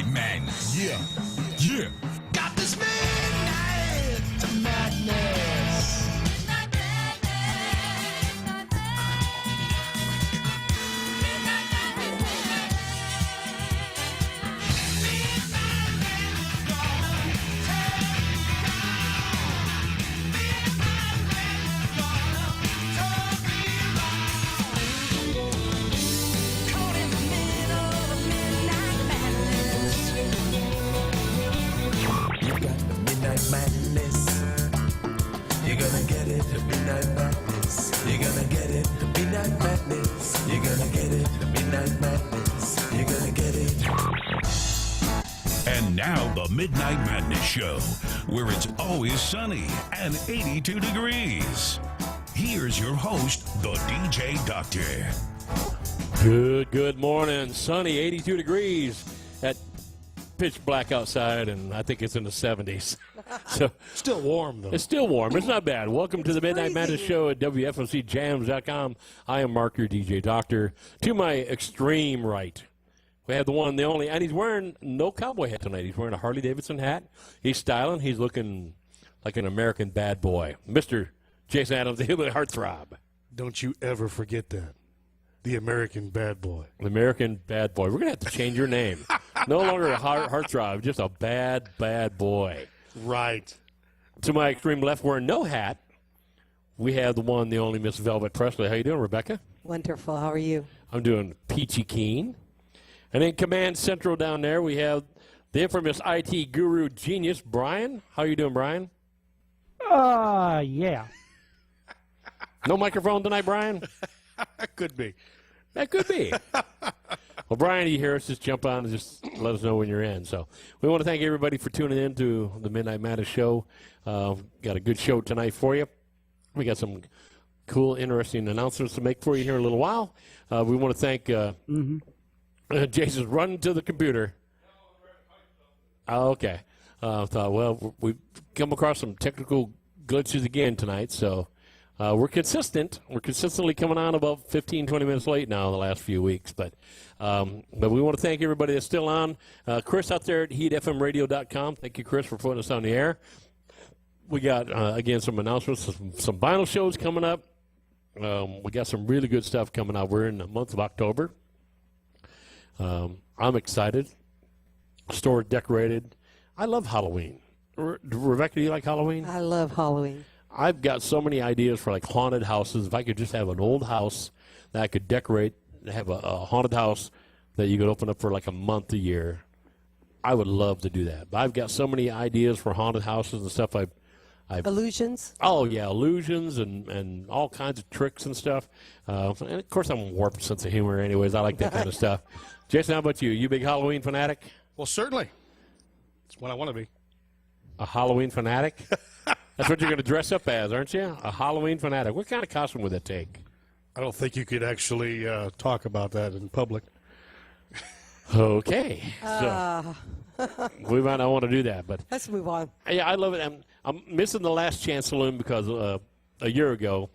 Midnight Madness. Yeah. Yeah. Got this midnight madness. Madness. You're gonna get it, midnight madness. You're gonna get it, midnight madness. You're gonna get it, midnight madness. You're gonna get it. And now the Midnight Madness Show, where it's always sunny and 82 degrees. Here's your host, the DJ Doctor. Good morning. Sunny, 82 degrees at pitch black outside, and I think it's in the 70s. So Still warm, though. it's still warm. It's not bad. Welcome to the Midnight Madness Show at WFMCJams.com. I am Mark, your DJ Doctor. To my extreme right, we have the one, the only, and he's wearing no cowboy hat tonight. He's wearing a Harley-Davidson hat. He's styling. He's looking like an American bad boy. Mr. Jason Adams, the Hillbilly Heartthrob. Don't you ever forget that. The American bad boy. The American bad boy. We're going to have to change your name. No longer a heartthrob, just a bad boy. Right. To my extreme left, wearing no hat, we have the one, the only Miss Velvet Presley. How you doing, Rebecca? Wonderful. How are you? I'm doing peachy keen. And in Command Central down there, we have the infamous IT guru genius, Brian. How you doing, Brian? Yeah. No microphone tonight, Brian? That could be. That could be. Well, Brian, you hear us, just jump on and just let us know when you're in. So we want to thank everybody for tuning in to the Midnight Madness Show. Got a good show tonight for you. We got some cool, interesting announcements to make for you here in a little while. We want to thank Jason's running to the computer. Oh, okay. Thought, well, we've come across some technical glitches again tonight, so we're consistent. We're consistently coming on about 15, 20 minutes late now in the last few weeks. But we want to thank everybody that's still on. Chris out there at heatfmradio.com. Thank you, Chris, for putting us on the air. We got, again, some announcements, some vinyl shows coming up. We got some really good stuff coming out. We're in the month of October. I'm excited. Store decorated. I love Halloween. Rebecca, do you like Halloween? I love Halloween. I've got so many ideas for like haunted houses. If I could just have an old house that I could decorate, have a haunted house that you could open up for like a month a year, I would love to do that. But I've got so many ideas for haunted houses and stuff. Illusions? Oh yeah, illusions and all kinds of tricks and stuff. And of course, I'm a warped sense of humor, anyways. I like that kind of stuff. Jason, how about you? You a big Halloween fanatic? Well, certainly. It's what I want to be. A Halloween fanatic? That's what you're going to dress up as, aren't you? A Halloween fanatic. What kind of costume would that take? I don't think you could actually talk about that in public. Okay. So we might not want to do that, but Let's move on. yeah, I love it. I'm missing the Last Chance Saloon because a year ago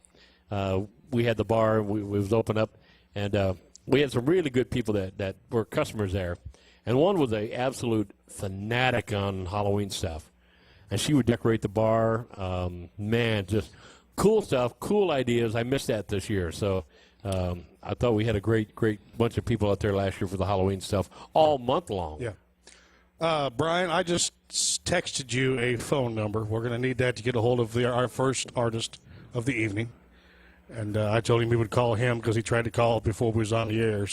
we had the bar. We was open up, and we had some really good people that were customers there. And one was a absolute fanatic on Halloween stuff. And she would decorate the bar. Man, just cool stuff, cool ideas. I missed that this year. So I thought we had a great bunch of people out there last year for the Halloween stuff all month long. Yeah. Brian, I just texted you a phone number. We're going to need that to get a hold of our first artist of the evening. And I told him we would call him because he tried to call before we was on the air.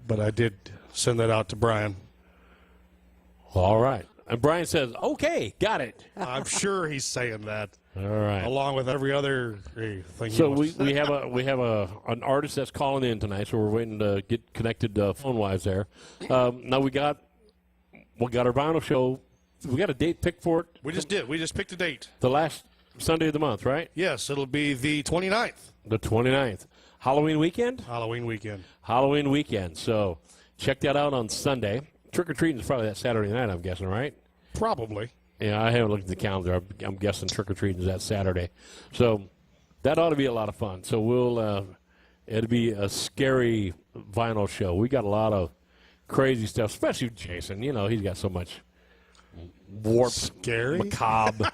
But I did send that out to Brian. All right. And Brian says, okay, got it. I'm sure he's saying that. All right. Along with every other thing. So we have an artist that's calling in tonight, so we're waiting to get connected phone wise there. Now we got our vinyl show. We got a date picked for it. We just did. We just picked a date. The last Sunday of the month, right? Yes, it'll be the 29th. The 29th. Halloween weekend? Halloween weekend. Halloween weekend. So check that out on Sunday. Trick-or-treating is probably that Saturday night, I'm guessing, right? Probably. Yeah, I haven't looked at the calendar. I'm guessing trick-or-treating is that Saturday. So that ought to be a lot of fun. So it'll be a scary vinyl show. We got a lot of crazy stuff, especially Jason. You know, he's got so much warped, Scary. macabre,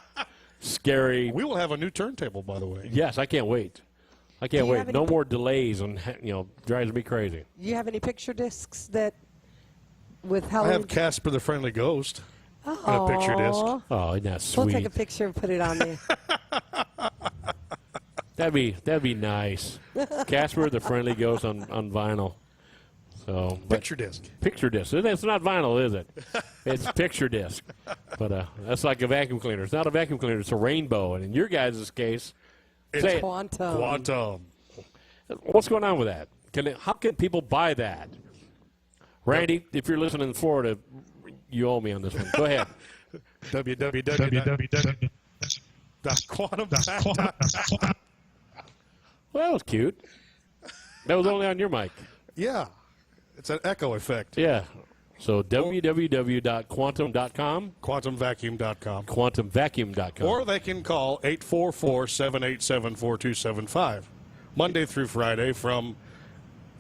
scary. We will have a new turntable, by the way. Yes, I can't wait. I can't you wait. have No any- more delays on, drives me crazy. Do you have any picture discs that with I Halloween? have Casper the Friendly Ghost in a picture disc. Aw. Oh, isn't that We'll sweet? take a picture and put it on there. That'd be nice. Casper the Friendly Ghost on vinyl. So, but Picture disc. picture disc. It's not vinyl, is it? It's picture disc. But that's like a vacuum cleaner. It's not a vacuum cleaner. It's a rainbow. And in your guys' case, say it. Quantum. Quantum. What's going on with that? How can people buy that? Randy, if you're listening in Florida, you owe me on this one. Go ahead. www.quantum.com. Well, that was cute. That was only on your mic. Yeah. It's an echo effect. Yeah. So www.quantum.com, QuantumVacuum.com. quantumvacuum.com. Or they can call 844-787-4275. Monday through Friday from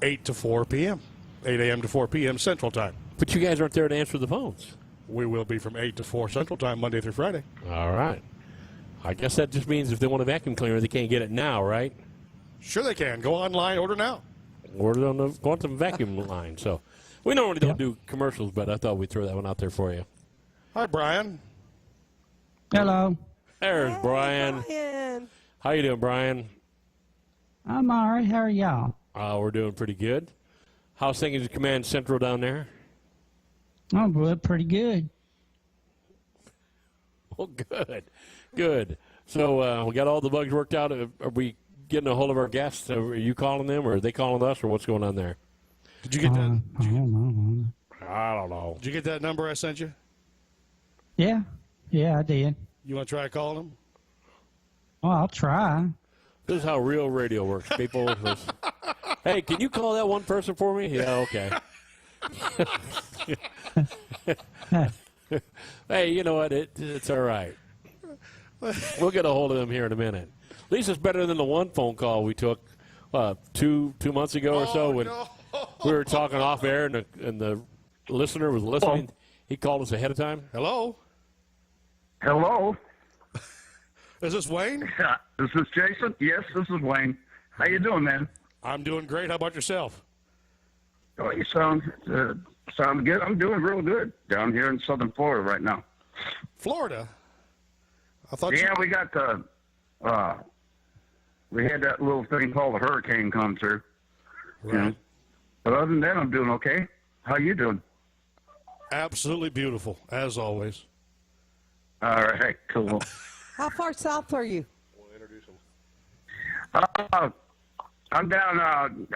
8 to 4 p.m. 8 a.m. to 4 p.m. Central Time. But you guys aren't there to answer the phones. We will be from 8 to 4 Central Time, Monday through Friday. All right. I guess that just means if they want a vacuum cleaner, they can't get it now, right? Sure they can. Go online, order now. Order on the Quantum Vacuum line. So we normally don't do commercials, but I thought we'd throw that one out there for you. Hi, Brian. Hello. There's Brian. Brian. How you doing, Brian? I'm all right. How are y'all? We're doing pretty good. How's things at Command Central down there? I'm good, pretty good. Well, good. Good. So we got all the bugs worked out. Are we getting a hold of our guests? Are you calling them, or are they calling us, or what's going on there? Did you get that? I don't know. I don't know. Did you get that number I sent you? Yeah, I did. You want to try calling them? Well, I'll try. This is how real radio works, people. Hey, can you call that one person for me? Yeah, okay. Hey, you know what? It's all right. We'll get a hold of them here in a minute. At least it's better than the one phone call we took two months ago or so when we were talking off air and the listener was listening. He called us ahead of time. Hello? Hello, Is this Wayne? this is Jason. Yes, this is Wayne. How you doing, man? I'm doing great. How about yourself? Oh, you sound good. I'm doing real good down here in Southern Florida right now. Florida? I thought Yeah, we got we had that little thing called a hurricane come through. you... you know. Right. But other than that, I'm doing okay. How you doing? Absolutely beautiful, as always. All right, cool. How far south are you? I'm down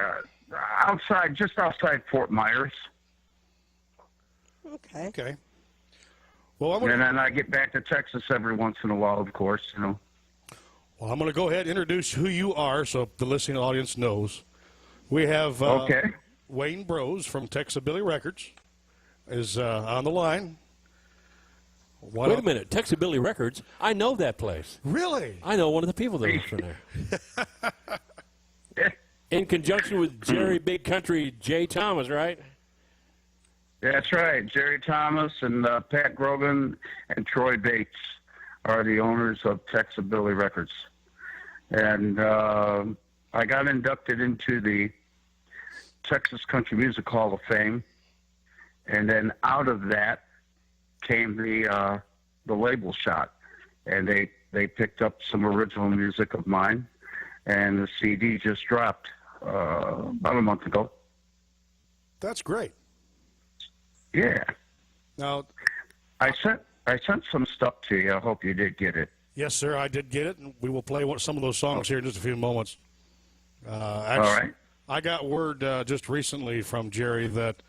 just outside Fort Myers, Okay. Okay. Well, I'm and going then I get back to Texas every once in a while, of course. You know. to go ahead and introduce who you are so the listening audience knows. We have Okay. Wayne Bros from Texabilly Records is on the line. Wait a minute. Texabilly Records. I know that place. Really? I know one of the people that lives from there. In conjunction with Jerry Big Country Jay Thomas, right? That's right. Jerry Thomas and Pat Grogan and Troy Bates are the owners of Texabilly Records. And I got inducted into the Texas Country Music Hall of Fame. And then out of that came the label shot. And they picked up some original music of mine. And the CD just dropped about a month ago. That's great. Yeah. Now, I sent some stuff to you. I hope you did get it. yes, sir, I did get it, and we will play some of those songs here in just a few moments. All right. I got word just recently from Jerry that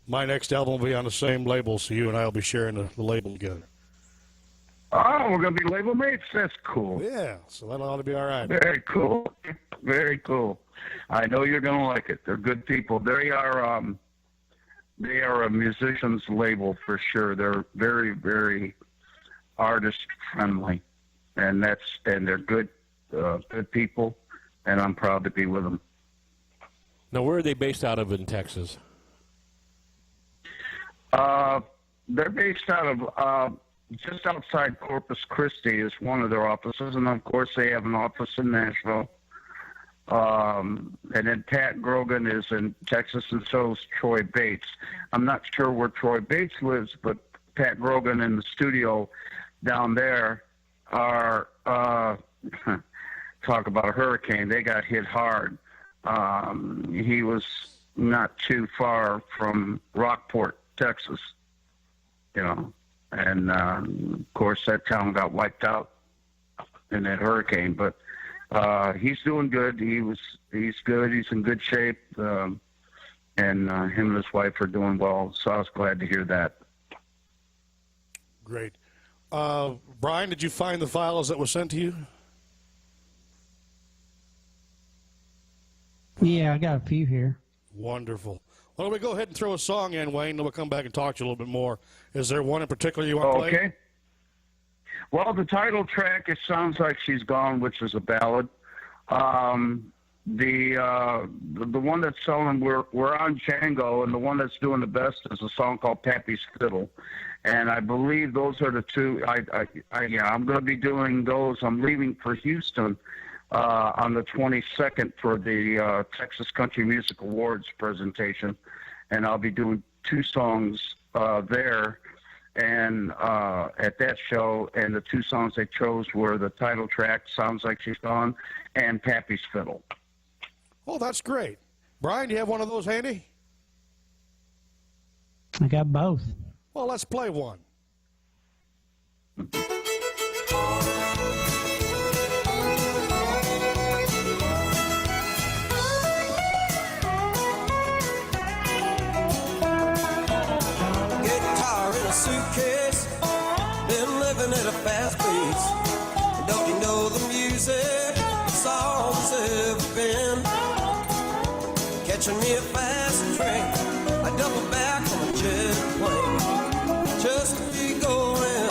my next album will be on the same label, so you and I will be sharing the label together. Oh, we're going to be label mates? That's cool. Yeah, so that ought to be all right. Very cool. Very cool. I know you're going to like it. They're good people. They are a musician's label for sure. They're very, very artist friendly, and they're good people, and I'm proud to be with them. Now, where are they based out of in Texas? They're based out of just outside Corpus Christi is one of their offices, and of course they have an office in Nashville. And then Pat Grogan is in Texas, and so is Troy Bates. I'm not sure where Troy Bates lives, but Pat Grogan in the studio down there are talk about a hurricane. They got hit hard. He was not too far from Rockport, Texas, you know, and of course that town got wiped out in that hurricane. But he's doing good. He's good. He's in good shape, and him and his wife are doing well. So I was glad to hear that. Great. Brian, did you find the files that were sent to you? Yeah, I got a few here. Wonderful. Why don't we go ahead and throw a song in, Wayne, and we'll come back and talk to you a little bit more. Is there one in particular you want to play? Okay. Well, the title track, It Sounds Like She's Gone, which is a ballad. The one that's selling, we're on Django, and the one that's doing the best is a song called Pappy's Fiddle. And I believe those are the two. I'm going to be doing those. I'm leaving for Houston on the 22nd for the Texas Country Music Awards presentation, and I'll be doing two songs there and at that show. And the two songs they chose were the title track, Sounds Like She's Gone, and Pappy's Fiddle. Oh, that's great. Brian, do you have one of those handy? I got both. Well, let's play one. Suitcase, been living at a fast pace. Don't you know the music? It's all it's ever been. Catching me a fast train, I double back on a jet plane, just to be going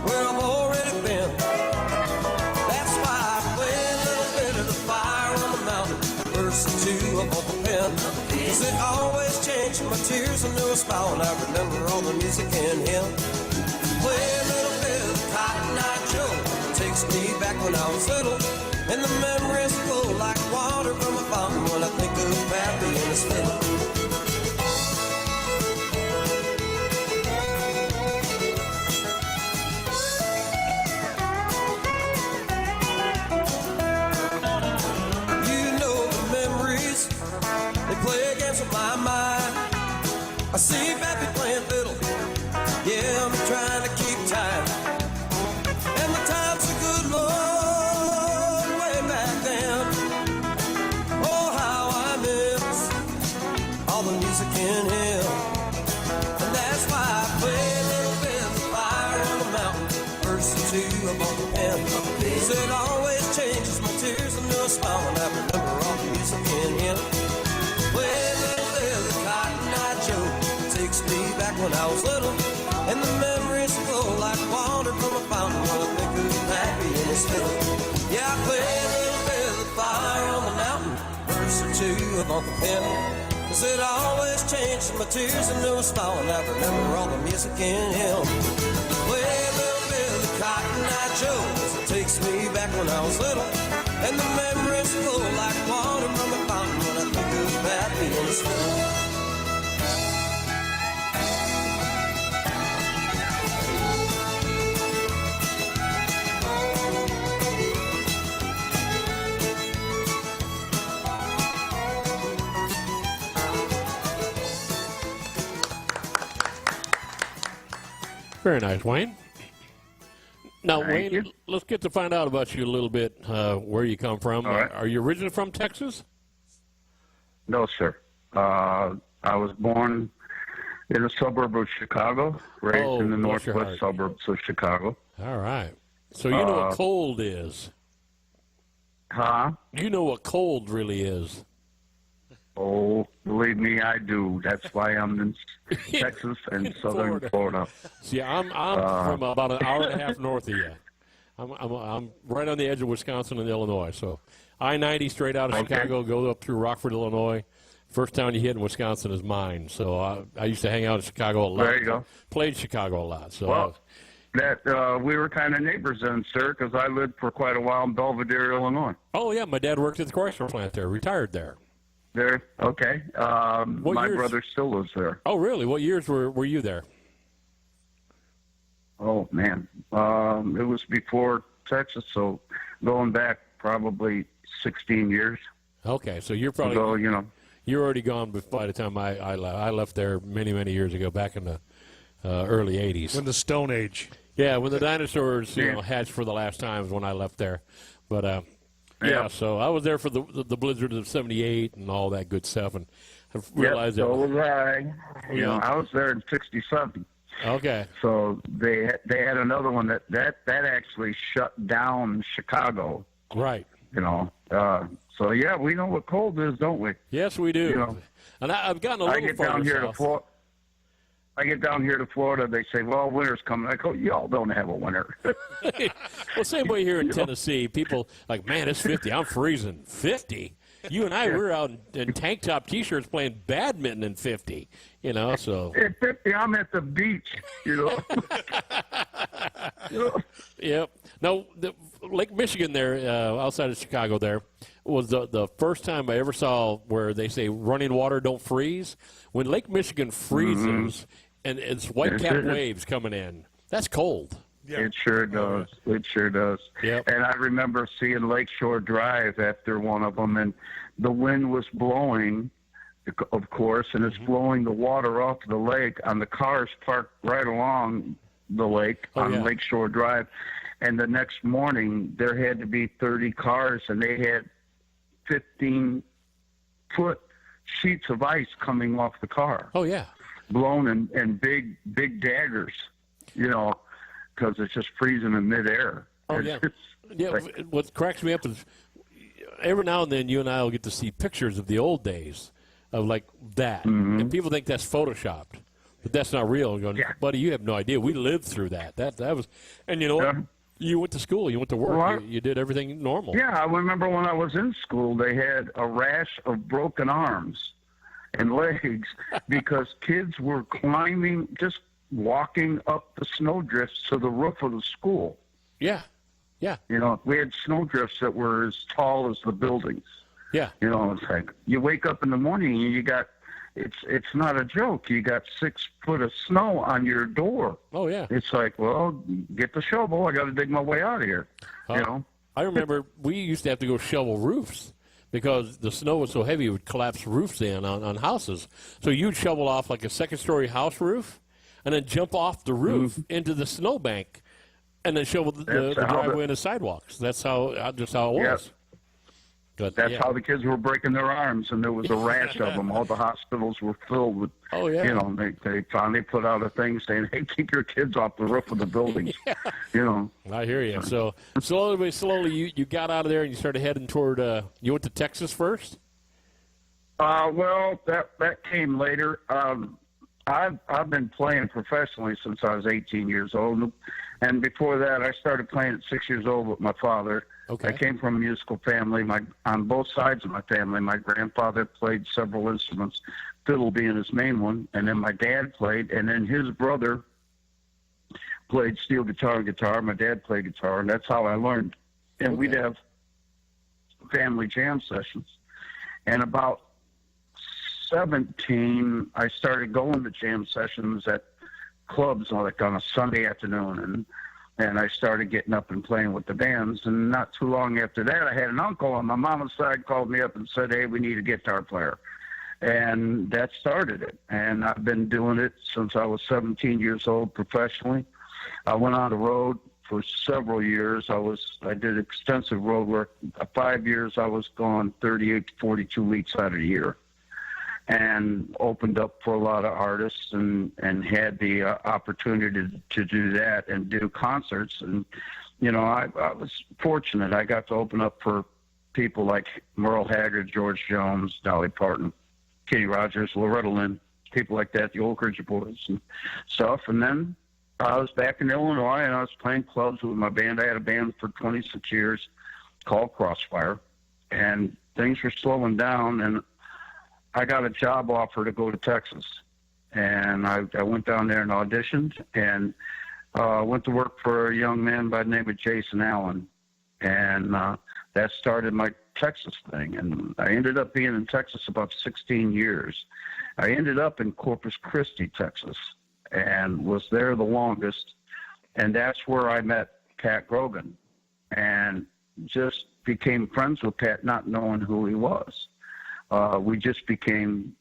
where I've already been. That's why I play a little bit of the fire on the mountain, verse or two of the pen. 'Cause it always changed my tears into a smile when I remember all the music in him. Play a little bit of Cotton Eye Joe, takes me back when I was little, and the memories flow like water from a fountain when I think of Pappy and his fiddle. My mind, I see Pappy playing fiddle. Yeah, I'm trying to keep time. And the time's a good Lord way back then. Oh, how I miss all the music in him. And that's why I play a little bit of fire on the mountain, verse or two above the pen. 'Cause it always changes my tears into a smile when I remember all the music in him. Takes me back when I was little, and the memories flow like water from a fountain when I think of Pappy and his fiddle. Yeah, I play a little bit of the fire on the mountain, verse or two of Uncle Pen. 'Cause it always changes my tears into a smile when I remember all the music in him. Play a little bit of the Cotton Eye Joe, 'cause it takes me back when I was little, and the memories flow like water from a fountain when I think of Pappy and his fiddle. Very nice, Wayne. Now, Thank Wayne, you. let's get to find out about you a little bit, where you come from. All right. Are you originally from Texas? No, sir. I was born in a suburb of Chicago, raised in the bless your northwest heart. suburbs of Chicago. All right. So you know what cold is. Huh? You know what cold really is. Oh, believe me, I do. That's why I'm in Texas and southern Florida. See, I'm from about an hour and a half north of you. I'm right on the edge of Wisconsin and Illinois. So I-90 straight out of Okay. Chicago, go up through Rockford, Illinois, First town you hit in Wisconsin is mine. So I used to hang out in Chicago a lot. There you go. Played Chicago a lot. So Well, we were kind of neighbors then, sir, because I lived for quite a while in Belvedere, Illinois. oh yeah, my dad worked at the Chrysler plant there. Retired there. There, okay. My years? brother still lives there. Oh really? What years were you there? Oh man, it was before Texas, so going back probably 16 years. Okay, so you're probably So you know, you're already gone by the time I left. I left there many years ago, back in the early '80s. In the Stone Age. Yeah, when the dinosaurs Yeah. hatched for the last time is when I left there. But yeah, so I was there for the blizzards of '78 and all that good stuff, and I realized so that. was I. You know, I was there in '67. Okay. So they had another one that actually shut down Chicago. Right. You know, so yeah, we know what cold is, don't we? Yes, we do. You know, And I've gotten a little I get farther down here south. to Florida. I get down here to Florida. They say, "Well, winter's coming." I go, "Y'all don't have a winter." Well, same way here in Tennessee. People like, man, it's 50. I'm freezing. 50. You and I, we're out in tank top T-shirts playing badminton in 50. You know, so. At 50, I'm at the beach. You know. Yep. No, Lake Michigan there, outside of Chicago there, was the first time I ever saw where they say running water don't freeze. When Lake Michigan freezes and it's white-capped waves coming in, that's cold. It sure does. It sure does. Yep. And I remember seeing Lakeshore Drive after one of them, and the wind was blowing, of course, and it's blowing the water off the lake on the cars parked right along the lake on Lakeshore Drive. And the next morning, there had to be 30 cars, and they had 15-foot sheets of ice coming off the car. Oh, yeah. Blown in big daggers, you know, because it's just freezing in midair. Oh, yeah. Yeah, Like, what cracks me up is every now and then you and I will get to see pictures of the old days of like that. And people think that's Photoshopped. But that's not real. Going, buddy, you have no idea. We lived through that. That was, and you know what? You went to school. You went to work. Well, you did everything normal. yeah, I remember when I was in school, they had a rash of broken arms and legs because kids were climbing, just walking up the snowdrifts to the roof of the school. Yeah, yeah, You know, we had snowdrifts that were as tall as the buildings. yeah. You know, it's like you wake up in the morning and you got, it's not a joke. You got 6 foot of snow on your door. Oh, yeah. It's like, well, get the shovel. I got to dig my way out of here. You know? I remember we used to have to go shovel roofs because the snow was so heavy it would collapse roofs in on houses. So you'd shovel off like a second-story house roof and then jump off the roof into the snowbank and then shovel the driveway and the sidewalks. That's just how it was. But, That's how the kids were breaking their arms, and there was a rash of them. All the hospitals were filled with, you know, they finally put out a thing saying, hey, keep your kids off the roof of the buildings, you know. I hear you. So slowly you got out of there and you started heading toward, you went to Texas first? Well, that came later. I've been playing professionally since I was 18 years old, and before that, I started playing at 6 years old with my father. Okay. I came from a musical family. On both sides of my family, my grandfather played several instruments, fiddle being his main one, and then my dad played, and then his brother played steel guitar and guitar. My dad played guitar, and that's how I learned. And we'd have family jam sessions. And about 17, I started going to jam sessions at clubs like on a Sunday afternoon, and I started getting up and playing with the bands. And not too long after that, I had an uncle on my mama's side called me up and said, hey, we need a guitar player. And that started it. And I've been doing it since I was 17 years old professionally. I went on the road for several years. I did extensive road work. 5 years I was gone 38 to 42 weeks out of the year, and opened up for a lot of artists and had the opportunity to do that and do concerts. And, you know, I was fortunate. I got to open up for people like Merle Haggard, George Jones, Dolly Parton, Kenny Rogers, Loretta Lynn, people like that, the Old Country Boys and stuff. And then I was back in Illinois, and I was playing clubs with my band. I had a band for 26 years called Crossfire, and things were slowing down, and I got a job offer to go to Texas. And I went down there and auditioned and went to work for a young man by the name of Jason Allen. And that started my Texas thing. And I ended up being in Texas about 16 years. I ended up in Corpus Christi, Texas, and was there the longest. And that's where I met Pat Grogan and just became friends with Pat, not knowing who he was. We just became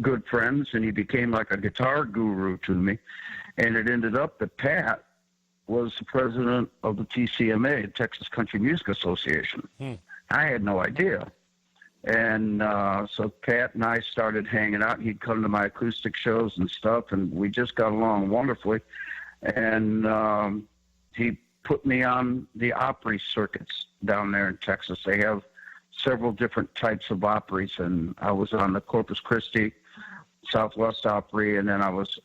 good friends, and he became like a guitar guru to me. And it ended up that Pat was the president of the TCMA, Texas Country Music Association. I had no idea. And so Pat and I started hanging out. He'd come to my acoustic shows and stuff, and we just got along wonderfully. And he put me on the Opry circuits down there in Texas. They have several different types of Opries, and I was on the Corpus Christi Southwest Opry, and then I was,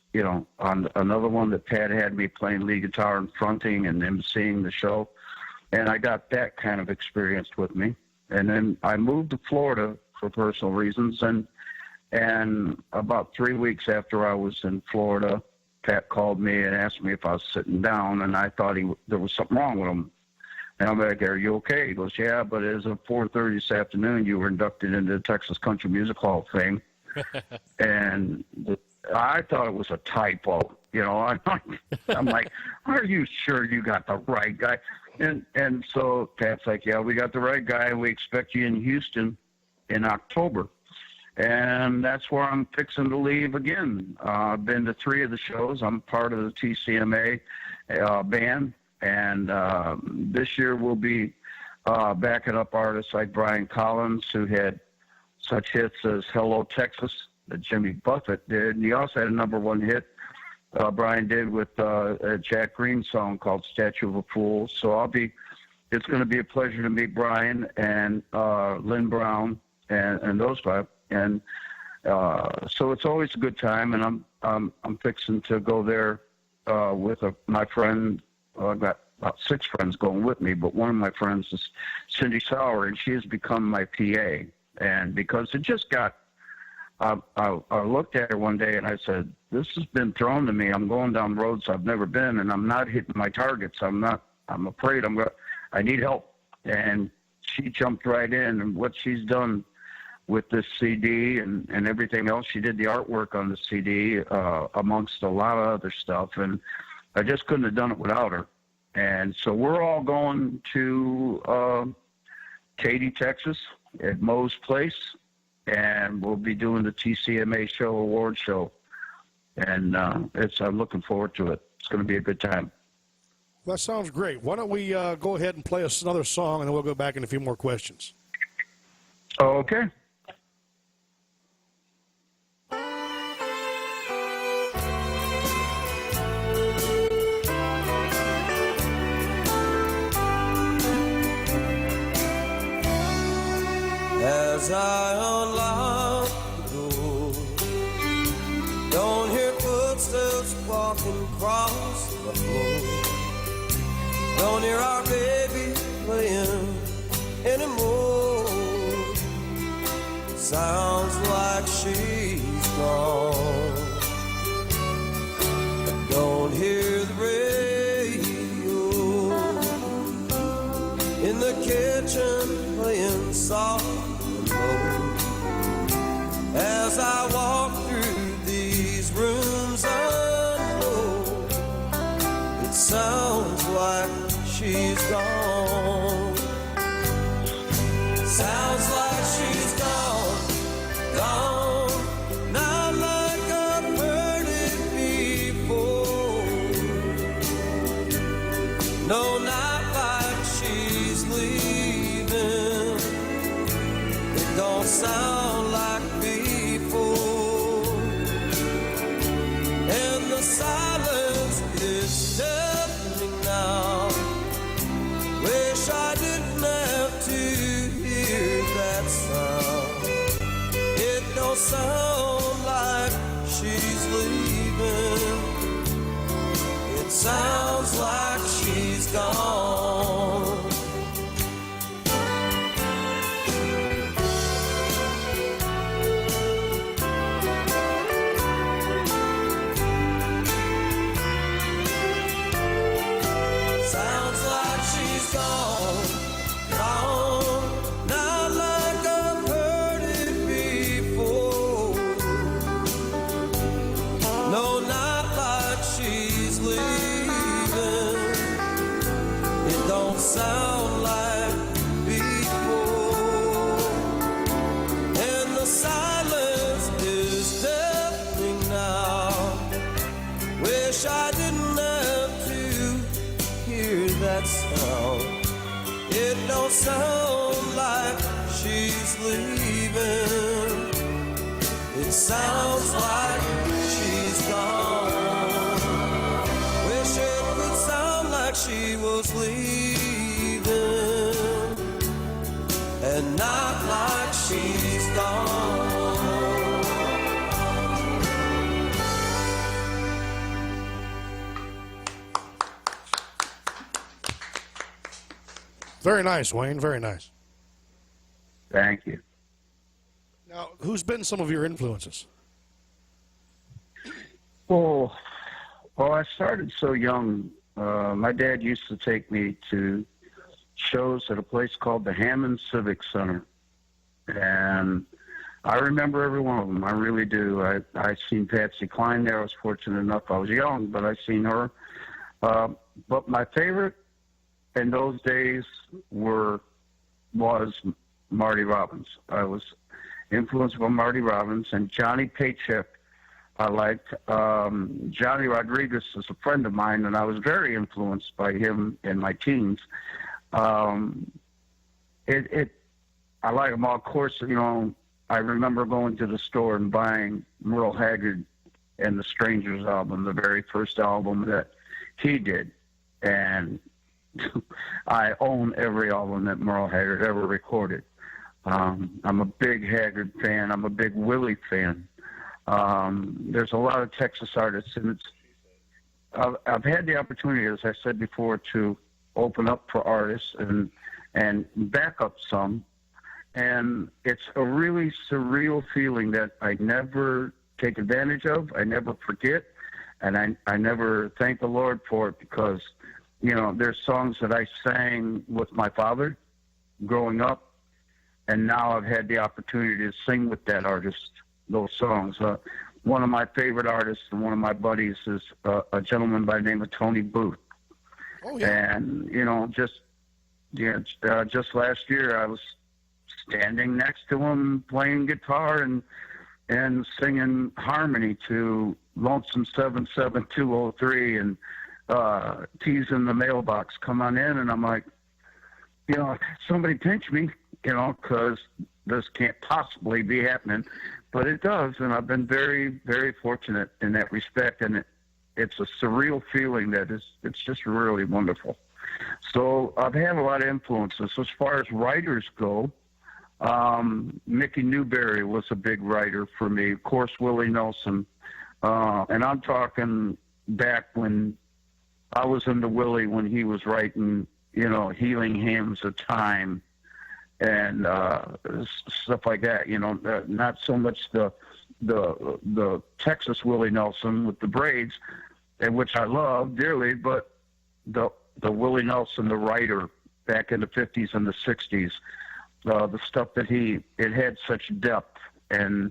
on another one that Pat had me playing lead guitar and fronting and emceeing the show. And I got that kind of experience with me. And then I moved to Florida for personal reasons, and about 3 weeks after I was in Florida, Pat called me and asked me if I was sitting down, and I thought there was something wrong with him. And I'm like, "Are you okay?" He goes, "Yeah, but as of 4:30 this afternoon, you were inducted into the Texas Country Music Hall of Fame." And I thought it was a typo. I'm like, "Are you sure you got the right guy?" And so Pat's like, "Yeah, we got the right guy, and we expect you in Houston in October." And that's where I'm fixing to leave again. I've been to 3 of the shows. I'm part of the TCMA band. And this year we'll be backing up artists like Brian Collins, who had such hits as Hello, Texas, that Jimmy Buffett did. And he also had a #1 hit Brian did with a Jack Green song called Statue of a Fool. So it's going to be a pleasure to meet Brian and Lynn Brown and those 5. And so it's always a good time, and I'm fixing to go there with my friend. I've got about 6 friends going with me, but one of my friends is Cindy Sauer, and she has become my PA. And because it just got, I looked at her one day and I said, "This has been thrown to me. I'm going down roads I've never been, and I'm not hitting my targets. I'm afraid I need help." And she jumped right in, and what she's done with this CD and everything else, she did the artwork on the CD amongst a lot of other stuff, and I just couldn't have done it without her. And so we're all going to Katy, Texas, at Moe's Place, and we'll be doing the TCMA award show. And I'm looking forward to it. It's going to be a good time. That sounds great. Why don't we go ahead and play us another song, and then we'll go back in a few more questions. Okay. As I unlock the door, don't hear footsteps walking across the floor. Don't hear our baby playing anymore. Sounds like she's gone. I don't hear the radio in the kitchen playing soft. As I walk through these rooms, I know it sounds like she's gone. Sounds like she's gone, gone, not like I've heard it before. No, not like she's leaving. It don't sound like before. And the silence is deafening now. Wish I didn't have to hear that sound. It don't sound like she's leaving. It sounds like she's gone. gone, gone, not like I've heard it before. No, not like she's leaving. It don't sound like before. And the silence is deafening now. Wish I didn't have to hear that sound. It don't sound like she's leaving. It sounds like she's gone. Wish it could sound like she was leaving, and not like she's gone. Very nice, Wayne. Very nice. Thank you. Now, who's been some of your influences? Well, I started so young. My dad used to take me to shows at a place called the Hammond Civic Center. And I remember every one of them. I really do. I seen Patsy Cline there. I was fortunate enough. I was young, but I seen her. But my favorite in those days was Marty Robbins. I was influenced by Marty Robbins and Johnny Paycheck. I liked Johnny Rodriguez is a friend of mine, and I was very influenced by him in my teens. I like them all. Of course, you know, I remember going to the store and buying Merle Haggard and the Strangers album, the very first album that he did, and I own every album that Merle Haggard ever recorded. I'm a big Haggard fan. I'm a big Willie fan. There's a lot of Texas artists, and I've had the opportunity, as I said before, to open up for artists and back up some. And it's a really surreal feeling that I never take advantage of. I never forget. And I never thank the Lord for it, because, you know, there's songs that I sang with my father growing up, and now I've had the opportunity to sing with that artist those songs. One of my favorite artists and one of my buddies is a gentleman by the name of Tony Booth. Oh, yeah. And, you know, just last year I was standing next to him playing guitar and singing harmony to Lonesome 77203 and T's in the Mailbox, Come On In. And I'm like, you know, somebody pinch me, you know, because this can't possibly be happening. But it does, and I've been very, very fortunate in that respect. And it's a surreal feeling it's just really wonderful. So I've had a lot of influences. As far as writers go, Mickey Newberry was a big writer for me. Of course, Willie Nelson. And I'm talking back when I was into Willie, when he was writing, you know, Healing Hymns of Time and stuff like that. You know, not so much the Texas Willie Nelson with the braids, and which I love dearly, but the Willie Nelson, the writer back in the 50s and the 60s, the stuff that it had such depth, and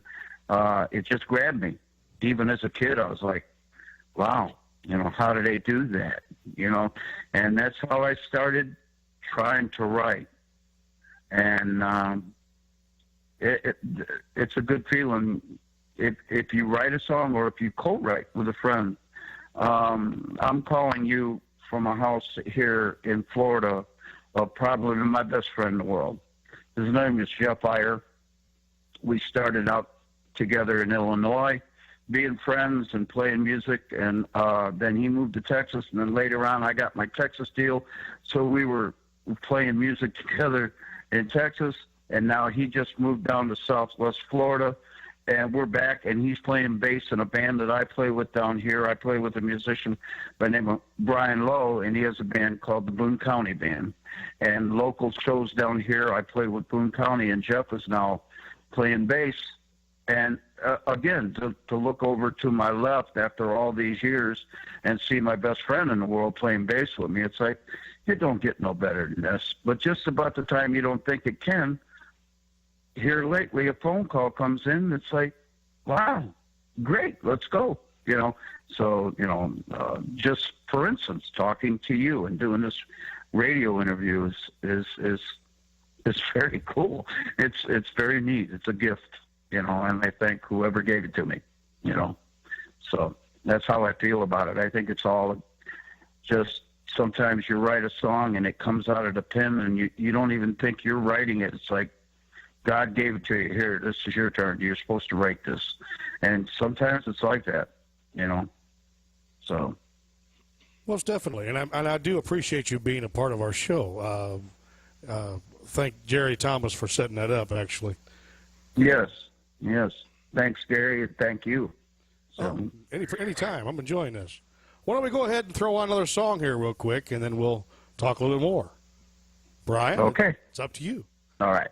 it just grabbed me. Even as a kid, I was like, wow, you know, how did they do that? You know, and that's how I started trying to write. And it's a good feeling if you write a song or if you co-write with a friend. I'm calling you from a house here in Florida of probably my best friend in the world. His name is Jeff Iyer. We started out together in Illinois, being friends and playing music, and then he moved to Texas, and then later on I got my Texas deal, so we were playing music together in Texas, and now he just moved down to Southwest Florida, and we're back, and he's playing bass in a band that I play with down here. I play with a musician by the name of Brian Lowe, and he has a band called the Boone County Band. And local shows down here, I play with Boone County, and Jeff is now playing bass. And again, to look over to my left after all these years and see my best friend in the world playing bass with me, it's like, it don't get no better than this. But just about the time you don't think it can, here lately a phone call comes in. It's like, wow, great, let's go. You know, so, you know, just for instance, talking to you and doing this radio interview is very cool. It's very neat. It's a gift, you know, and I thank whoever gave it to me, you know. So that's how I feel about it. I think it's all just, sometimes you write a song and it comes out of the pen and you don't even think you're writing it. It's like God gave it to you. Here, this is your turn. You're supposed to write this. And sometimes it's like that, you know. So. Most definitely. And I do appreciate you being a part of our show. Thank Jerry Thomas for setting that up, actually. Yes. Thanks, Gary, and thank you. So. Any time. I'm enjoying this. Why don't we go ahead and throw on another song here real quick, and then we'll talk a little more. Brian? Okay. It's up to you. All right.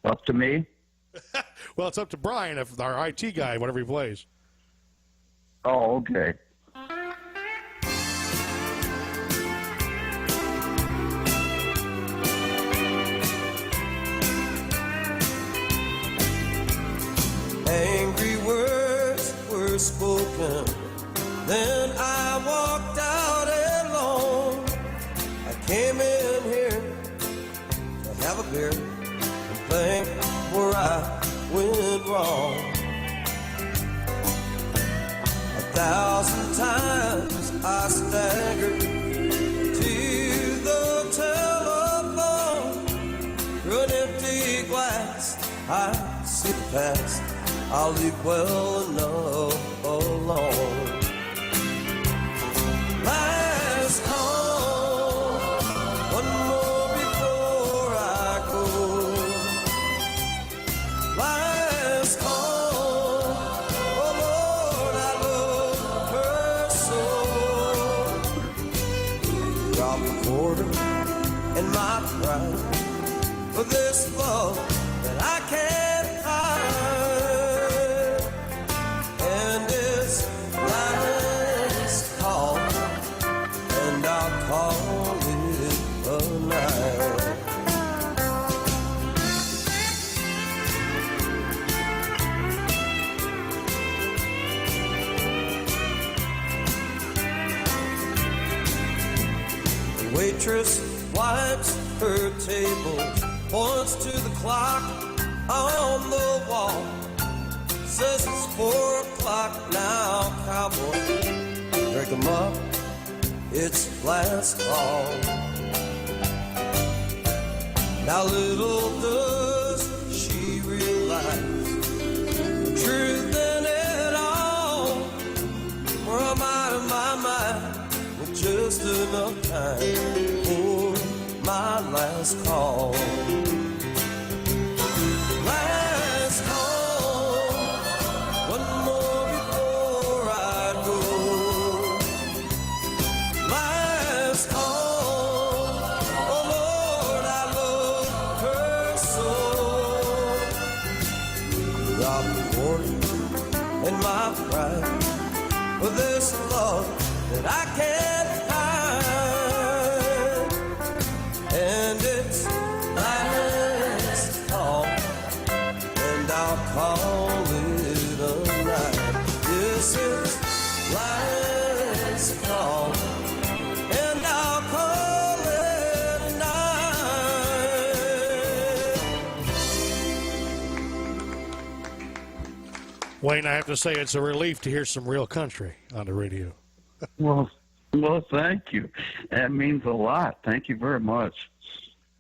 Up to me? Well, it's up to Brian, if our IT guy, whatever he plays. Oh, okay. Angry words were spoken, then I walked out alone. I came in here to have a beer and think where I went wrong. 1,000 times I staggered to the telephone. Through an empty glass I see the past. I'll leave well enough alone. Last call, one more before I go. Last call, oh Lord, I love her so. Drop a quarter in my pride for this love that I can't hide. Call it a night. The waitress wipes her table, points to the clock on the wall, says it's 4 o'clock now, cowboy. Drink 'em up. It's last call. Now little does she realize the truth in it all. For I'm out of my mind with just enough time for my last call. Last call, one more before I go. Last call, oh Lord, I love her so. Drop the quarter in my pride for this love that I can't hide. And it's last call, and I'll call it a night. This is last call. Wayne, I have to say it's a relief to hear some real country on the radio. Well, thank you. That means a lot. Thank you very much.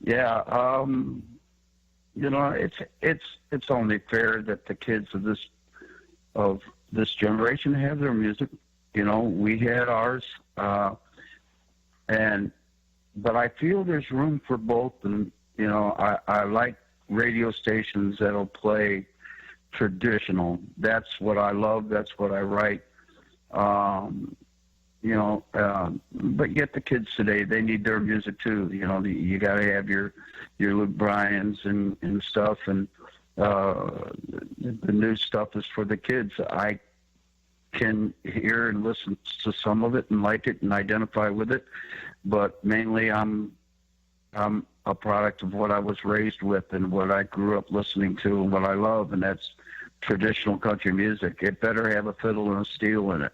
Yeah, you know, it's only fair that the kids of this generation have their music. You know, we had ours, but I feel there's room for both, and you know, I like radio stations that'll play traditional. That's what I love. That's what I write. You know, but yet the kids today, they need their music too. You know, you got to have your Luke Bryans and stuff, and the new stuff is for the kids. I can hear and listen to some of it and like it and identify with it, but mainly I'm a product of what I was raised with and what I grew up listening to and what I love, and that's traditional country music. It better have a fiddle and a steel in it.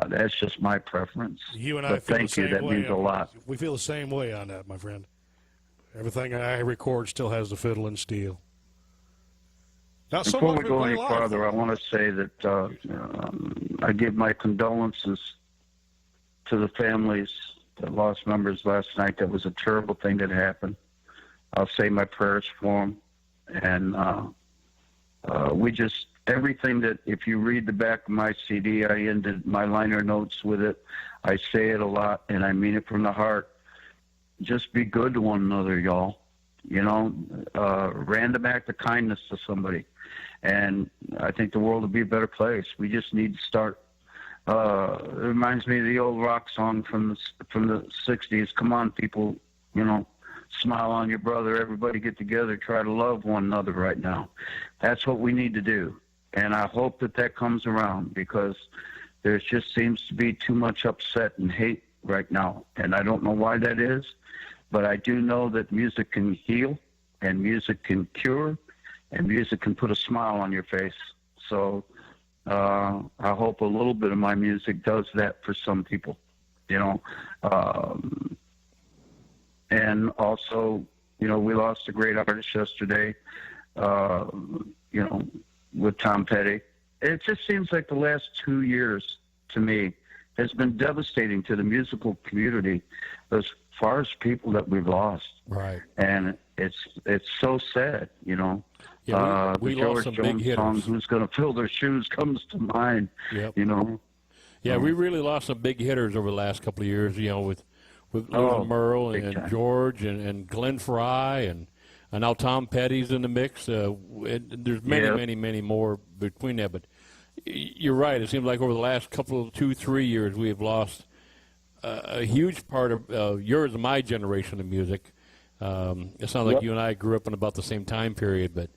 That's just my preference. You and I but feel thank the same you. That way. means a lot. We feel the same way on that, my friend. Everything I record still has the fiddle and steel. Not so Before much we go play any live, farther, though. I want to say that I give my condolences to the families that lost members last night. That was a terrible thing that happened. I'll say my prayers for them. And everything that, if you read the back of my CD, I ended my liner notes with it. I say it a lot, and I mean it from the heart. Just be good to one another, y'all. Random act of kindness to somebody. And I think the world will be a better place. We just need to start. It reminds me of the old rock song from the 60s. Come on, people, smile on your brother. Everybody get together. Try to love one another right now. That's what we need to do. And I hope that comes around, because there just seems to be too much upset and hate right now. And I don't know why that is, but I do know that music can heal, and music can cure, and music can put a smile on your face. So I hope a little bit of my music does that for some people, and also, we lost a great artist yesterday, with Tom Petty. It just seems like the last 2 years, to me, has been devastating to the musical community as far as people that we've lost. Right. And it's so sad, Yeah, we the lost George some Jones big hitters. song, "Who's Gonna Fill Their Shoes," comes to mind. Yep. Yeah, we really lost some big hitters over the last couple of years, with Oh, Merle big and time. George and Glenn Fry and now Tom Petty's in the mix. There's many more between that. But you're right. It seems like over the last 2-3 years, we have lost a huge part of yours and my generation of music. It sounds like you and I grew up in about the same time period, but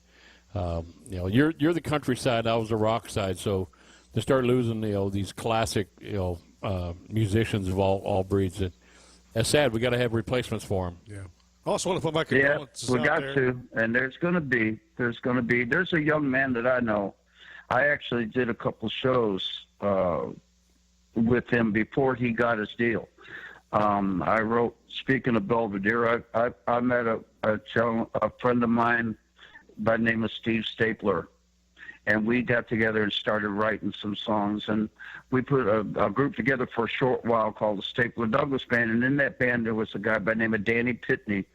you're the countryside. I was the rock side. So to start losing these classic musicians of all breeds, that's sad. We got to have replacements for them. Yeah. I also want to put my Yeah, condolences we out got there. to, and there's a young man that I know. I actually did a couple shows with him before he got his deal. I wrote, speaking of Belvedere, I met a friend of mine by the name of Steve Stapler, and we got together and started writing some songs, and we put a group together for a short while called the Stapler Douglas Band, and in that band there was a guy by the name of Danny Pitney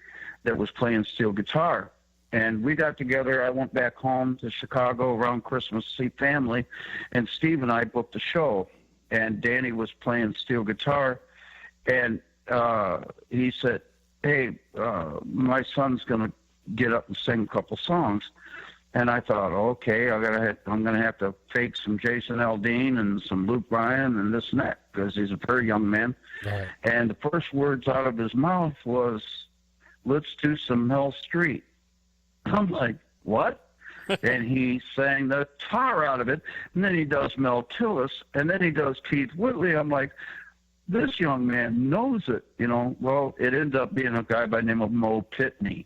that was playing steel guitar. And we got together. I went back home to Chicago around Christmas to see family, and Steve and I booked a show, and Danny was playing steel guitar, and he said, "Hey, my son's going to get up and sing a couple songs." And I thought, okay, I'm gonna have to fake some Jason Aldean and some Luke Bryan and this and that, because he's a very young man. Right. And the first words out of his mouth was, "Let's do some Mel Street." I'm like, what? And he sang the tar out of it, and then he does Mel Tillis, and then he does Keith Whitley. I'm like, this young man knows it, Well, it ended up being a guy by the name of Mo Pitney.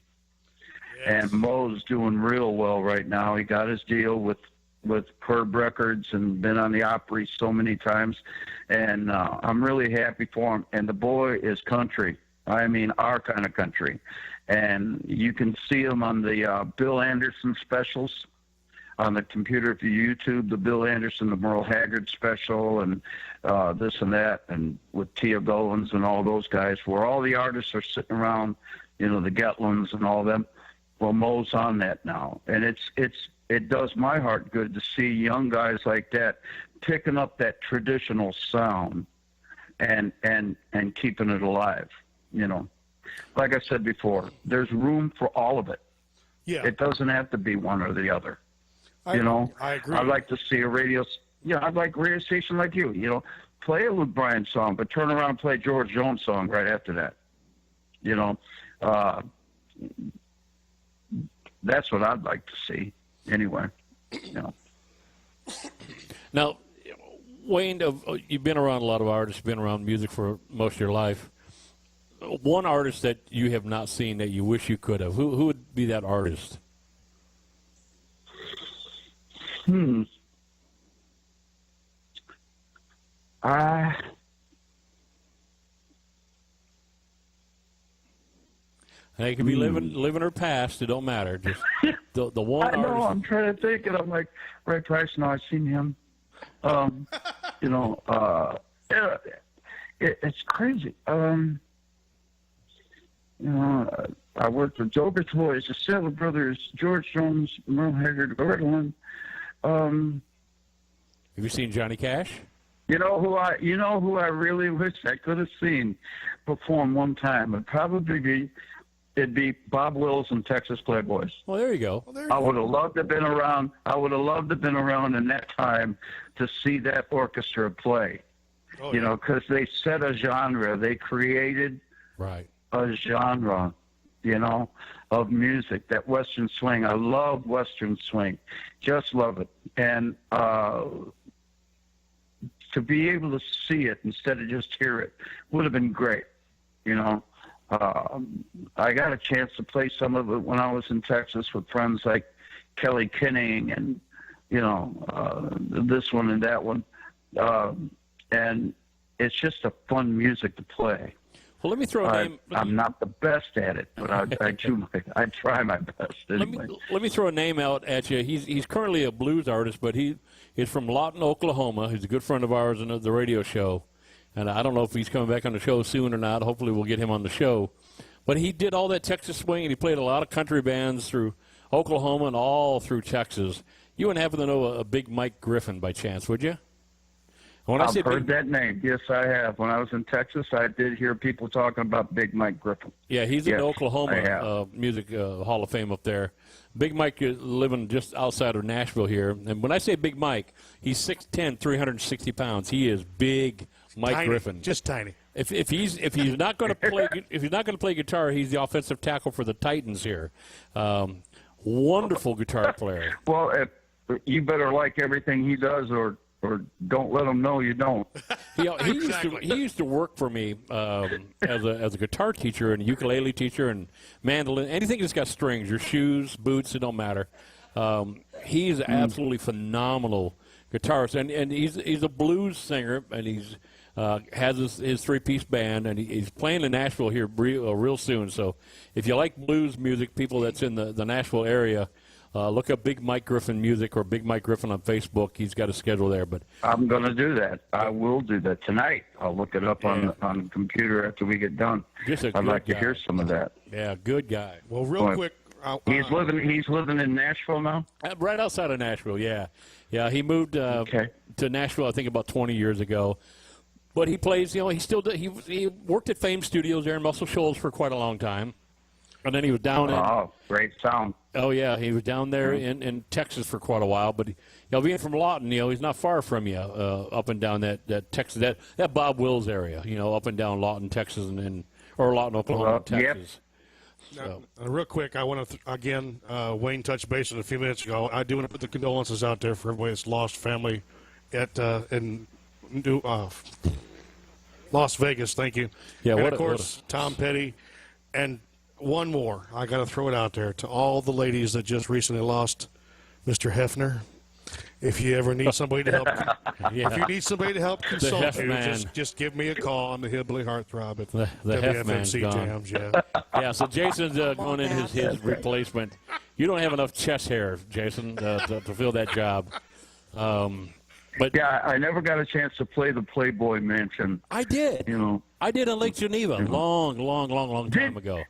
And Mo's doing real well right now. He got his deal with Curb Records and been on the Opry so many times. And I'm really happy for him. And the boy is country. I mean, our kind of country. And you can see him on the Bill Anderson specials on the computer. If you YouTube the Bill Anderson, the Merle Haggard special, and this and that, and with Tia Gollins and all those guys, where all the artists are sitting around, the Gatlins and all them. Well, Mo's on that now, and it does my heart good to see young guys like that picking up that traditional sound and keeping it alive. Like I said before, there's room for all of it. Yeah. It doesn't have to be one or the other. I agree. I'd like to see a radio. I'd like a radio station like you. Play a Luke Bryan song, but turn around and play a George Jones song right after that. that's what I'd like to see anyway. You know. Now, Wayne, you've been around a lot of artists, been around music for most of your life. One artist that you have not seen that you wish you could have, who would be that artist? They could be living or past. It don't matter. Just the one I know. artist. I'm trying to think, and I'm like, Ray Price. No, I've seen him. You know, it's crazy. You know, I worked with Joe Bertois, the Stellar Brothers, George Jones, Merle Haggard, Gordon. Have you seen Johnny Cash? You know who I really wish I could have seen perform one time. It'd be Bob Wills and Texas Playboys. Well, there you go. I would have loved to have been around. I would have loved to have been around in that time to see that orchestra play. Oh, you know, because they set a genre. They created Right. a genre, you know, of music. That Western swing. I love Western swing. Just love it. And to be able to see it instead of just hear it would have been great, you know. I got a chance to play some of it when I was in Texas with friends like Kelly Kinning and, you know, this one and that one. And it's just a fun music to play. Well, let me throw a name. I'm not the best at it, but I try my best anyway. Let me throw a name out at you. He's currently a blues artist, but he is from Lawton, Oklahoma. He's a good friend of ours in the radio show. And I don't know if he's coming back on the show soon or not. Hopefully we'll get him on the show. But he did all that Texas swing, and he played a lot of country bands through Oklahoma and all through Texas. You wouldn't happen to know a Big Mike Griffin by chance, would you? I've heard that name. Yes, I have. When I was in Texas, I did hear people talking about Big Mike Griffin. Yeah, he's in the Oklahoma Music Hall of Fame up there. Big Mike is living just outside of Nashville here. And when I say Big Mike, he's 6'10", 360 pounds. He is Big Mike Tiny, Griffin. just tiny. If he's not going to play guitar, he's the offensive tackle for the Titans here. Wonderful guitar player. Well, you better like everything he does, or don't let him know you don't. He used to work for me as a guitar teacher and ukulele teacher and mandolin, anything that's got strings, your shoes, boots, it don't matter. He's absolutely phenomenal guitarist, and he's a blues singer, and he's has his three-piece band, and he's playing in Nashville here real soon. So if you like blues music, people that's in the Nashville area, look up Big Mike Griffin Music or Big Mike Griffin on Facebook. He's got a schedule there. But I'm going to do that. I will do that tonight. I'll look it up on the computer after we get done. I'd like to hear some of that. Yeah, good guy. Well, real quick. He's living in Nashville now? Right outside of Nashville, yeah. Yeah, he moved to Nashville, I think, about 20 years ago. But he plays, he still he worked at Fame Studios there in Muscle Shoals for quite a long time. And then he was down in... Oh, great sound. Oh, yeah, he was down there in Texas for quite a while. But, being from Lawton, he's not far from you, up and down that Texas, that Bob Wills area, up and down Lawton, Texas, or Lawton, Oklahoma, Texas. Yep. So. Real quick, I want to, Wayne touched base a few minutes ago. I do want to put the condolences out there for everybody that's lost family in Las Vegas. Thank you. Yeah, and of course, Tom Petty. And one more. I got to throw it out there to all the ladies that just recently lost Mr. Hefner. If you ever need somebody to help, if you need somebody to help consult you, just give me a call on the Hillbilly Heartthrob at the WFMC Jams. Yeah. So Jason's going in his replacement. You don't have enough chest hair, Jason, to fill that job. But yeah, I never got a chance to play the Playboy Mansion. I did. I did in Lake Geneva, long time ago.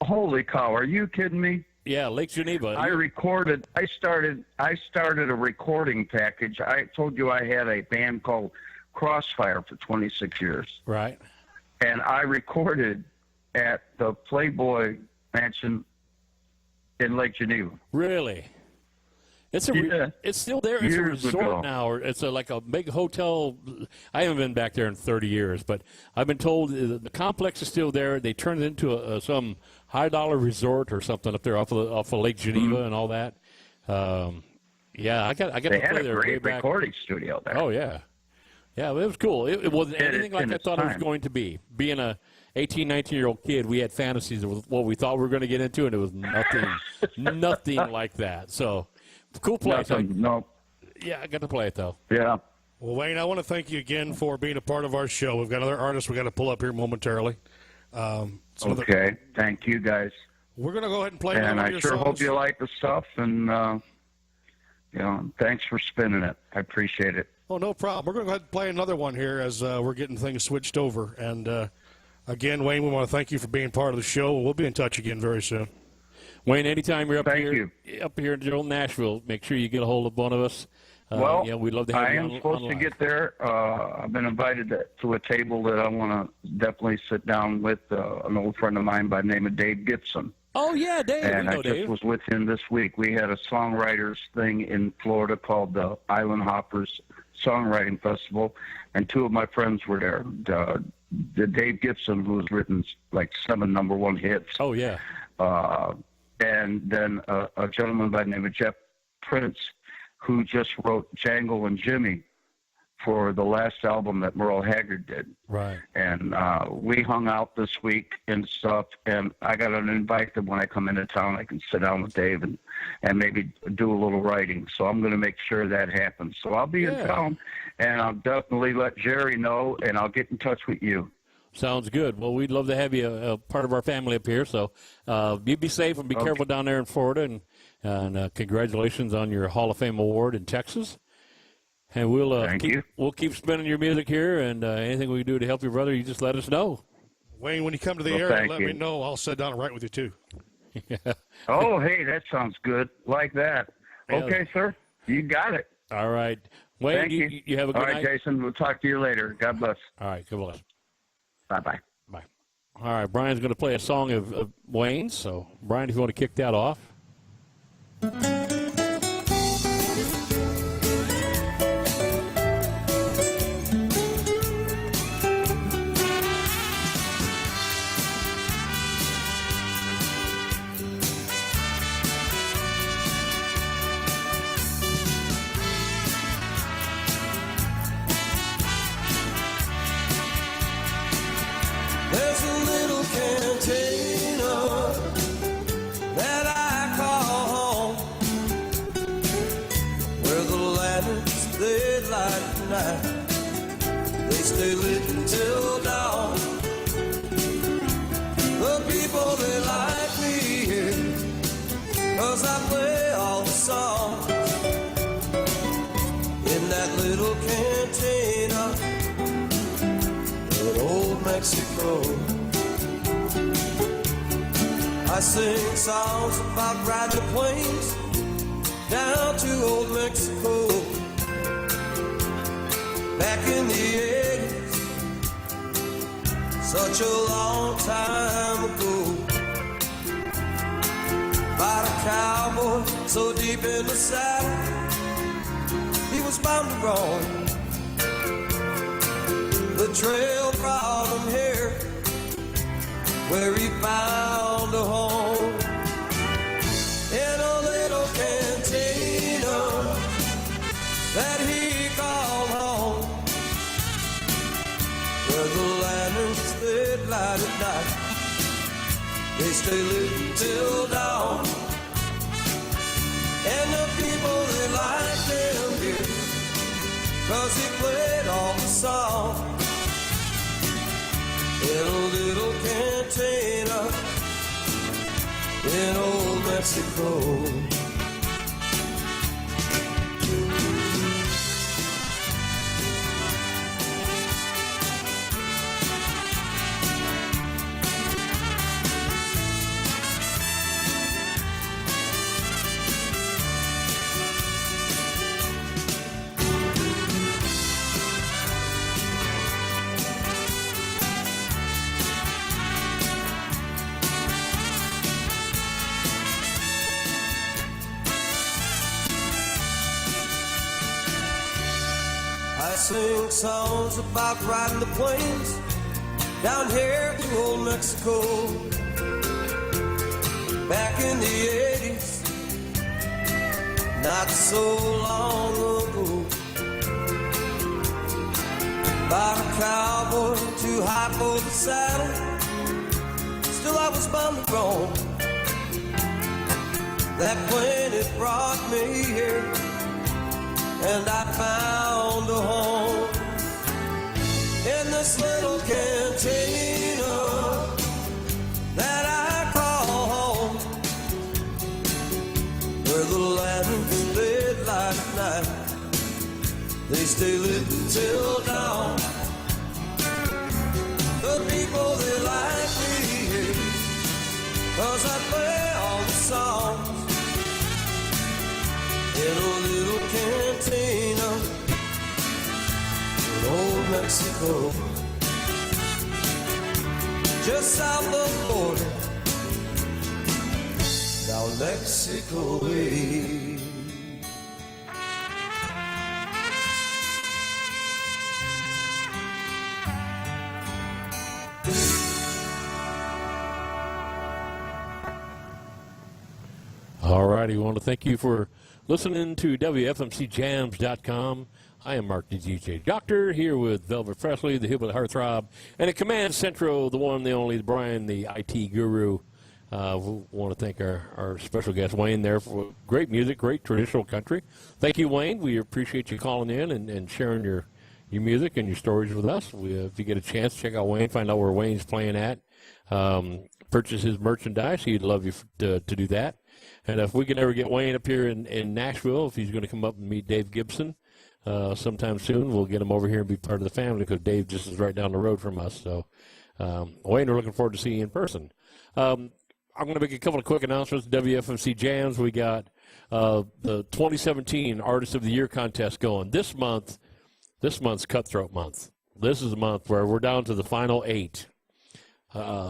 Holy cow! Are you kidding me? Yeah, Lake Geneva. I started a recording package. I told you I had a band called Crossfire for 26 years. Right. And I recorded at the Playboy Mansion in Lake Geneva. Really? It's still there. It's a resort now. It's like a big hotel. I haven't been back there in 30 years, but I've been told the complex is still there. They turned it into some high-dollar resort or something up there off of Lake Geneva and all that. Yeah, I got They to had play a there way great back. recording studio there. Oh, yeah. Yeah, it was cool. It wasn't anything like in I its thought it was time. going to be. Being a 18, 19-year-old kid, we had fantasies of what we thought we were going to get into, and it was nothing like that. So, cool place. No. Yeah, I got to play it, though. Yeah. Well, Wayne, I want to thank you again for being a part of our show. We've got another artist we got to pull up here momentarily. Okay. Thank you, guys. We're going to go ahead and play And one of I your sure songs. hope you like the stuff. And, thanks for spinning it. I appreciate it. Oh, no problem. We're going to go ahead and play another one here as we're getting things switched over. And, again, Wayne, we want to thank you for being part of the show. We'll be in touch again very soon. Wayne, anytime you're up Thank here in old Nashville, make sure you get a hold of one of us. Well, yeah, we'd love to have I you am on supposed to live. get there. I've been invited to a table that I want to definitely sit down with an old friend of mine by the name of Dave Gibson. Oh, yeah, Dave. And we I know just Dave. was with him this week. We had a songwriters thing in Florida called the Island Hoppers Songwriting Festival, and two of my friends were there. The Dave Gibson, who has written like 7 #1 hits. Oh, yeah. And then a gentleman by the name of Jeff Prince, who just wrote Django and Jimmy for the last album that Merle Haggard did. Right. And we hung out this week and stuff, and I got an invite that when I come into town, I can sit down with Dave and maybe do a little writing. So I'm going to make sure that happens. So I'll be in town, and I'll definitely let Jerry know, and I'll get in touch with you. Sounds good. Well, we'd love to have you a part of our family up here. So you be safe and be careful down there in Florida. And congratulations on your Hall of Fame award in Texas. And we'll keep spinning your music here. And anything we can do to help your brother, you just let us know. Wayne, when you come to the area, let me know. I'll sit down and write with you, too. Oh, hey, that sounds good. Like that. Yeah. Okay, sir. You got it. All right. Wayne, Thank you. You have a good All right, night. Jason. We'll talk to you later. God bless. All right. God bless. Bye-bye. Bye. All right. Brian's going to play a song of Wayne's. So, Brian, if you want to kick that off. There's a little cantina that I call home, where the lanterns they light at night, they stay lit until dawn. The people they like me here, 'cause I play all the songs in that little cantina in old Mexico. I sing songs about riding the plains down to old Mexico. Back in the 80s, such a long time ago. About a cowboy so deep in the saddle, he was bound to roam. The trail brought him here, where he found a home. In a little cantina that he called home, where the lanterns they light at night, they stay lit till dawn. And the people they like him here, 'cause he played all the songs in a little cantina in old Mexico. I sing songs about riding the plains down here through old Mexico. back in the 80s, not so long ago. About a cowboy too high for the saddle, still I was bound to roam. That plane, it brought me here, and I found a home in this little cantina that I call home, where the lambs lay light at night. They stay lit till dawn. The people, they like me here, 'cause I play all the songs in a little cantina in old Mexico, just south of the border, down Mexico way. All righty, we want to thank you for listening to WFMCJams.com. I am Mark the DJ Doctor, here with Velvet Presley, the Hillbilly Heartthrob, and at Command Central, the one, the only, Brian, the IT guru. We want to thank our special guest, Wayne, there for great music, great traditional country. Thank you, Wayne. We appreciate you calling in and sharing your music and your stories with us. If you get a chance, check out Wayne, find out where Wayne's playing at. Purchase his merchandise. He'd love you to do that. And if we can ever get Wayne up here in Nashville, if he's going to come up and meet Dave Gibson sometime soon, we'll get him over here and be part of the family, because Dave just is right down the road from us. So, Wayne, we're looking forward to seeing you in person. I'm going to make a couple of quick announcements. WFMC Jams, we got the 2017 Artist of the Year contest going. This month's Cutthroat Month. This is a month where we're down to the final 8.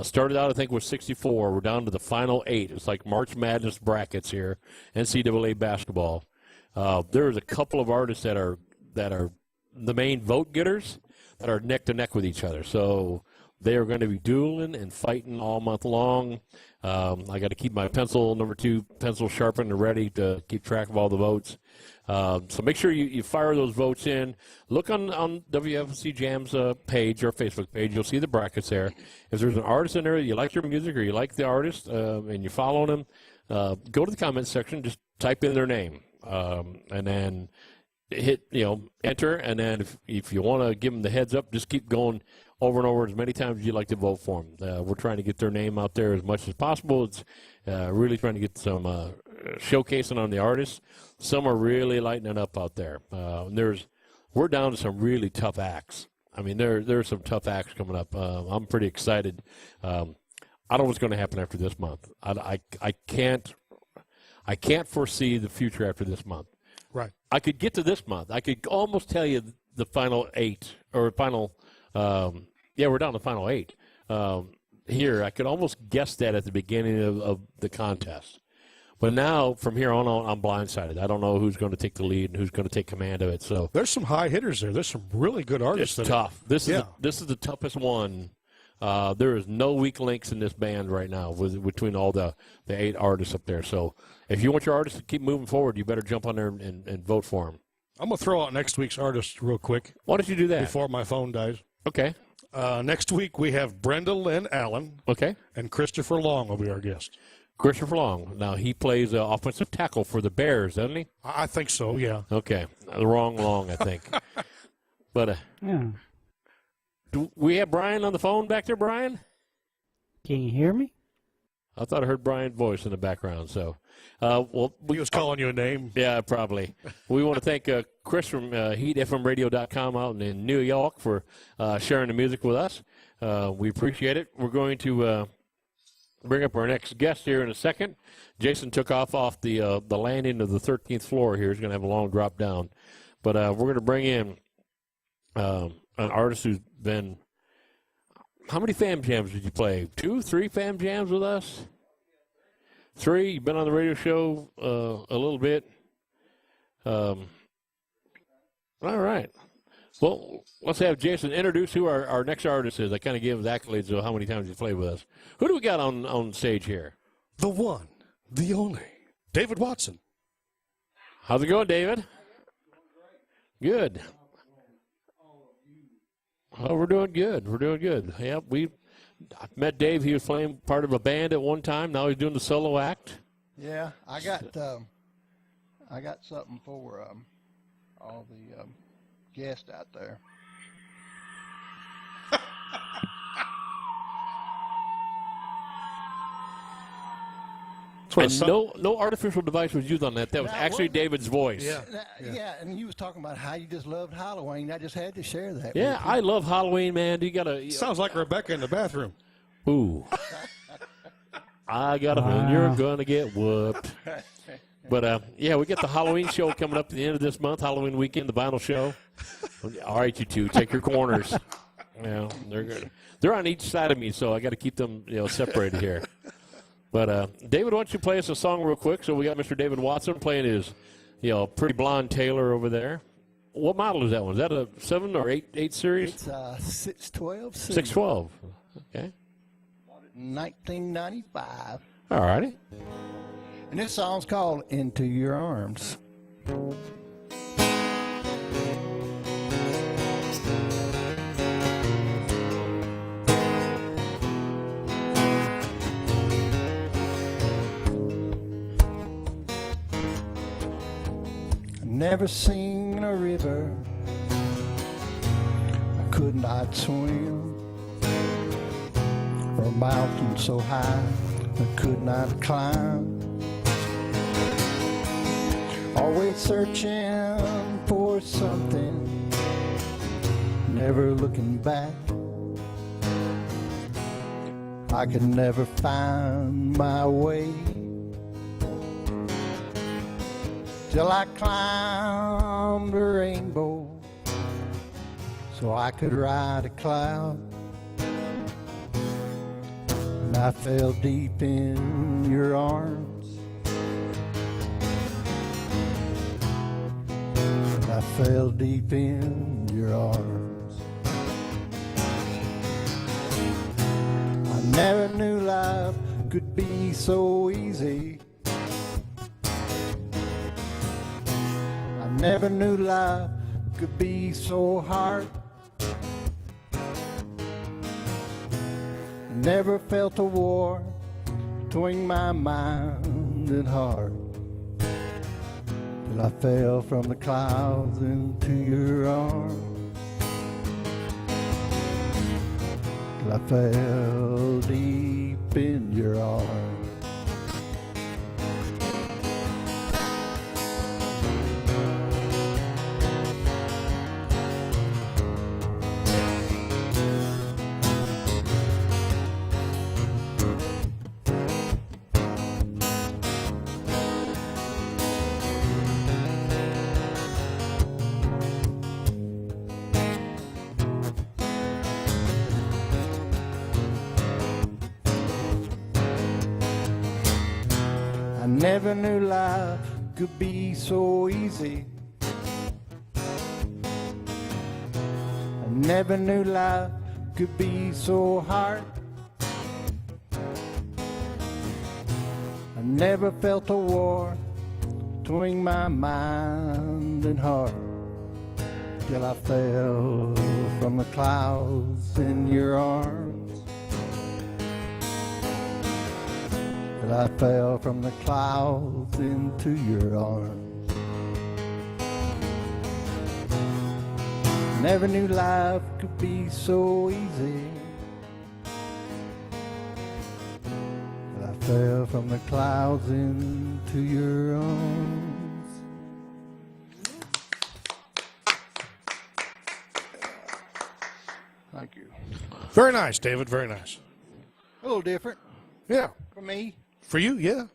Started out, I think, with 64. We're down to the final 8. It's like March Madness brackets here, NCAA basketball. There's a couple of artists that are the main vote getters that are neck to neck with each other. So they are going to be dueling and fighting all month long. I got to keep my number 2 pencil sharpened and ready to keep track of all the votes. So make sure you fire those votes in. Look on WFMC Jams page, or Facebook page. You'll see the brackets there. If there's an artist in there, you like their music or you like the artist, and you're following them, go to the comments section, just type in their name, and then hit enter. And then if you want to give them the heads up, just keep going over and over as many times as you'd like to vote for them. We're trying to get their name out there as much as possible. It's really trying to get some showcasing on the artists. Some are really lighting it up out there. We're down to some really tough acts. I mean, there's some tough acts coming up. I'm pretty excited. I don't know what's going to happen after this month. I can't foresee the future after this month. Right. I could get to this month. I could almost tell you the final 8 or final. We're down to the final 8 here. I could almost guess that at the beginning of the contest. But now, from here on, I'm blindsided. I don't know who's going to take the lead and who's going to take command of it. So there's some high hitters there. There's some really good artists. It's tough. This is the toughest one. There is no weak links in this band right now between all the 8 artists up there. So if you want your artists to keep moving forward, you better jump on there and vote for them. I'm going to throw out next week's artist real quick. Why don't you do that? Before my phone dies. Okay. Next week we have Brenda Lynn Allen. Okay. And Christopher Long will be our guest. Christopher Long. Now, he plays offensive tackle for the Bears, doesn't he? I think so, yeah. Okay. The wrong Long, I think. But Yeah. do we have Brian on the phone back there, Brian? Can you hear me? I thought I heard Brian's voice in the background. So, he was calling you a name. Yeah, probably. We want to thank Chris from HeatFMRadio.com out in New York for sharing the music with us. We appreciate it. We're going to bring up our next guest here in a second. Jason took off the landing of the 13th floor here. He's going to have a long drop down. But we're going to bring in an artist who's been – how many Fam Jams did you play? 2, 3 Fam Jams with us? 3? You've been on the radio show a little bit. All right. Well, let's have Jason introduce who our next artist is. I kind of gave him the accolades of how many times he's played with us. Who do we got on stage here? the one, the only, David Watson. How's it going, David? Good. Oh, we're doing good. We're doing good. Yeah, I met Dave. He was playing part of a band at one time. Now he's doing the solo act. Yeah, I got something for all the guests out there. And no artificial device was used on that. That was actually David's voice. Yeah, and he was talking about how you just loved Halloween. I just had to share that. Yeah, with you. I love Halloween, man. You gotta. Sounds like Rebecca in the bathroom. Ooh. I got a feeling you're gonna get whooped. But yeah, we got the Halloween show coming up at the end of this month, Halloween weekend, the vinyl show. All right, you two, take your corners. They're good. They're on each side of me, so I got to keep them, separated here. But David, why don't you play us a song real quick? So we got Mr. David Watson playing his, pretty blonde Taylor over there. What model is that one? Is that a 7 or 8 series? It's 612. 612. Okay. 1995. All righty. And this song's called Into Your Arms. Never seen a river I could not swim, or a mountain so high I could not climb. Always searching for something, never looking back. I could never find my way, till I climbed a rainbow so I could ride a cloud. And I fell deep in your arms. And I fell deep in your arms. I never knew life could be so easy. Never knew life could be so hard. Never felt a war between my mind and heart, till I fell from the clouds into your arms. Till I fell deep in your arms. Never knew life could be so easy. I never knew life could be so hard. I never felt a war between my mind and heart, till I fell from the clouds in your arms. I fell from the clouds into your arms. Never knew life could be so easy. I fell from the clouds into your arms. Thank you. Very nice, David. Very nice. A little different. Yeah. For me. For you, yeah.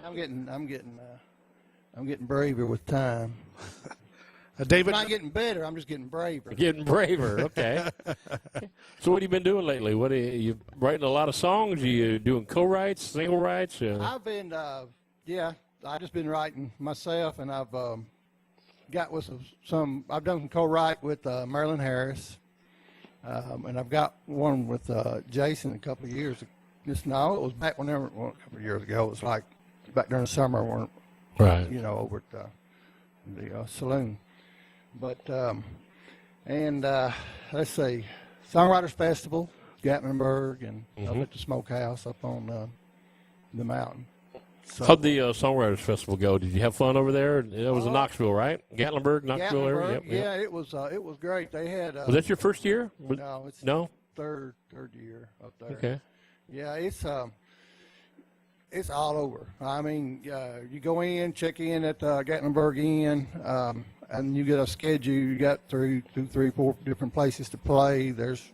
I'm getting braver with time. David, I'm not getting better. I'm just getting braver. Getting braver. Okay. So what have you been doing lately? What are you writing a lot of songs? Are you doing co-writes, single writes? I've been, I've just been writing myself, and I've got with some. I've done some co-write with Marilyn Harris, and I've got one with Jason a couple of years Just no, it was back whenever, well, a couple of years ago. It was like back during the summer, when, Right. you know, over at the saloon. But let's see, Songwriters Festival, Gatlinburg, and up at the Smokehouse up on the mountain. So, How'd the Songwriters Festival go? Did you have fun over there? It was in Knoxville, right? Gatlinburg, Knoxville area. Gatlinburg, yeah, it was great. They had Was that your first year? no, it's No? third year up there. Okay. Yeah, it's all over. I mean, you go in, check in at Gatlinburg Inn, and you get a schedule. You got 2, 3, 4 different places to play. There's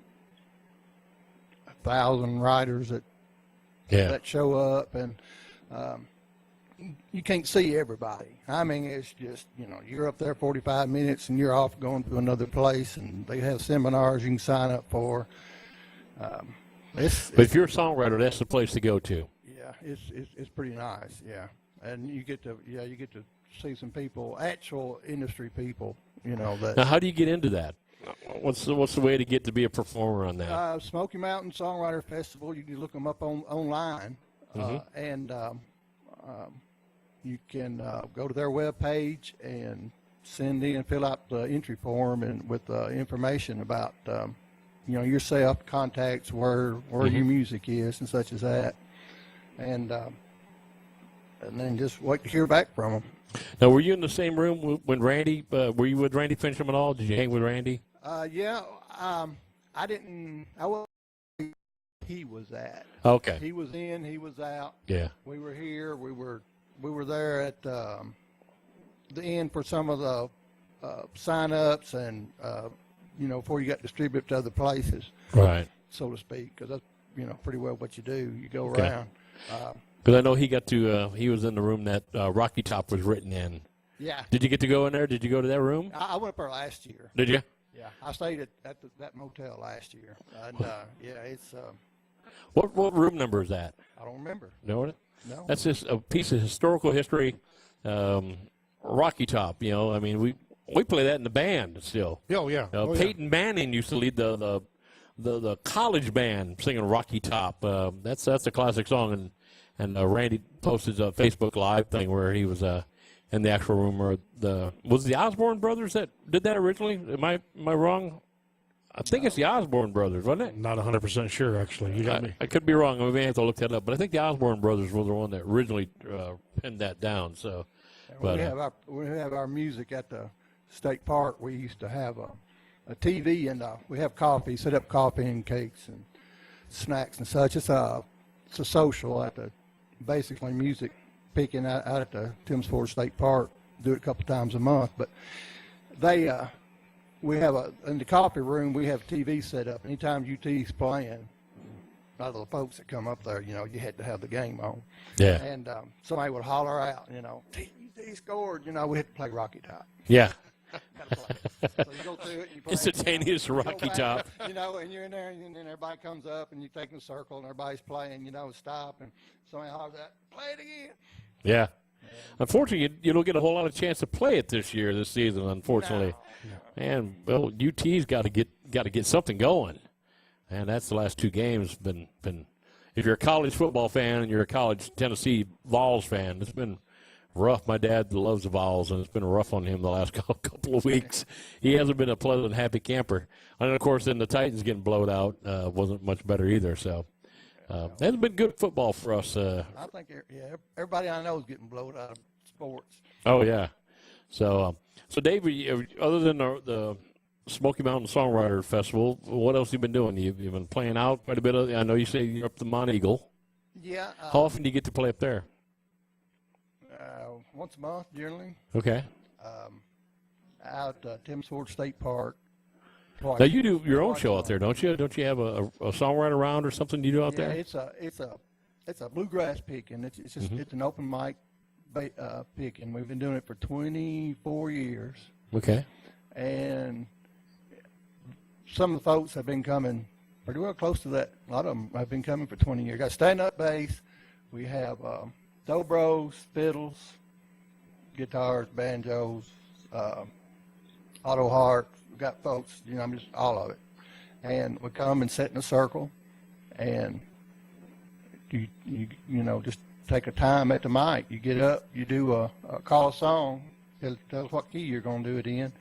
1,000 riders that show up, and you can't see everybody. I mean, it's just, you know, you're up there 45 minutes and you're off going to another place, and they have seminars you can sign up for. But if you're a songwriter, that's the place to go to. Yeah, it's pretty nice. Yeah, and you get to see some people, actual industry people. You know that. Now, how do you get into that? What's the way to get to be a performer on that? Smoky Mountain Songwriter Festival. You can look them up online, and you can go to their webpage and fill out the entry form and with information about you know, yourself, contacts, where your music is, and such as that, and then just wait to hear back from them. Now, were you in the same room when Randy? Were you with Randy Fincham at all? Did you hang with Randy? Yeah, I didn't. I was. He was at. Okay. He was in. He was out. Yeah. We were here. We were there at the end for some of the sign-ups and you know, before you got distributed to other places, Right. so to speak, because that's, you know, pretty well what you do. You go Okay. around. Because I know he got to. He was in the room that Rocky Top was written in. Yeah. Did you get to go in there? Did you go to that room? I went up there last year. Did you? Yeah, I stayed at that motel last year, and yeah, it's. What room number is that? I don't remember. Know it? No. That's just a piece of historical history. Rocky Top. You know, I mean, we play that in the band still. Oh, yeah. Oh, yeah. Peyton Manning used to lead the college band singing Rocky Top. That's a classic song, and Randy posted a Facebook Live thing where he was in the actual room. Or was the Osborne brothers that did that originally? Am I wrong? I think it's the Osborne brothers, wasn't it? Not 100% sure, actually. You got me. I could be wrong. I may have to look that up, but I think the Osborne brothers were the one that originally pinned that down. So, When we have our music at the state park, we used to have a TV, and we have coffee, set up coffee and cakes and snacks and such. It's a social at the basically music picking out at the Tims Ford State Park. Do it a couple times a month, but we have in the coffee room we have TV set up. Anytime UT's playing, a lot of the folks that come up there, you know, you had to have the game on. yeah, And somebody would holler out, you know, UT scored. You know, we had to play Rocky Top. yeah. Gotta play. So you go through it and you play. Instantaneous You go Rocky back, Top. You know, and you're in there, and then everybody comes up, and you take a circle, and everybody's playing. You know, stop, and somebody hollers out, "Play it again." Yeah. Unfortunately, you don't get a whole lot of chance to play it this season. Unfortunately, and well, UT's got to get something going, and that's the last two games been. If you're a college football fan and you're a college Tennessee Vols fan, it's been rough. My dad loves the Vols, and it's been rough on him the last couple of weeks. He hasn't been a pleasant, happy camper. And of course, then the Titans getting blowed out wasn't much better either. So. That's been good football for us. I think, everybody I know is getting blown out of sports. Oh yeah. So Dave, other than the Smoky Mountain Songwriter Festival, what else have you been doing? You've been playing out quite a bit. I know you say you're up to Mount Eagle. Yeah. How often do you get to play up there? Once a month, generally. Okay. Out at Tims Ford State Park. Now you do your own show out there, don't you? Don't you have a songwriter round or something you do out there? It's a bluegrass picking. It's just it's an open mic picking. We've been doing it for 24 years. Okay. And some of the folks have been coming pretty well close to that. A lot of them have been coming for 20 years. Got stand-up bass. We have dobros, fiddles, guitars, banjos, auto harp. We've got folks, you know, just all of it. And we come and sit in a circle, and just take a time at the mic. You get up, you do a call a song, tell us what key you're going to do it in.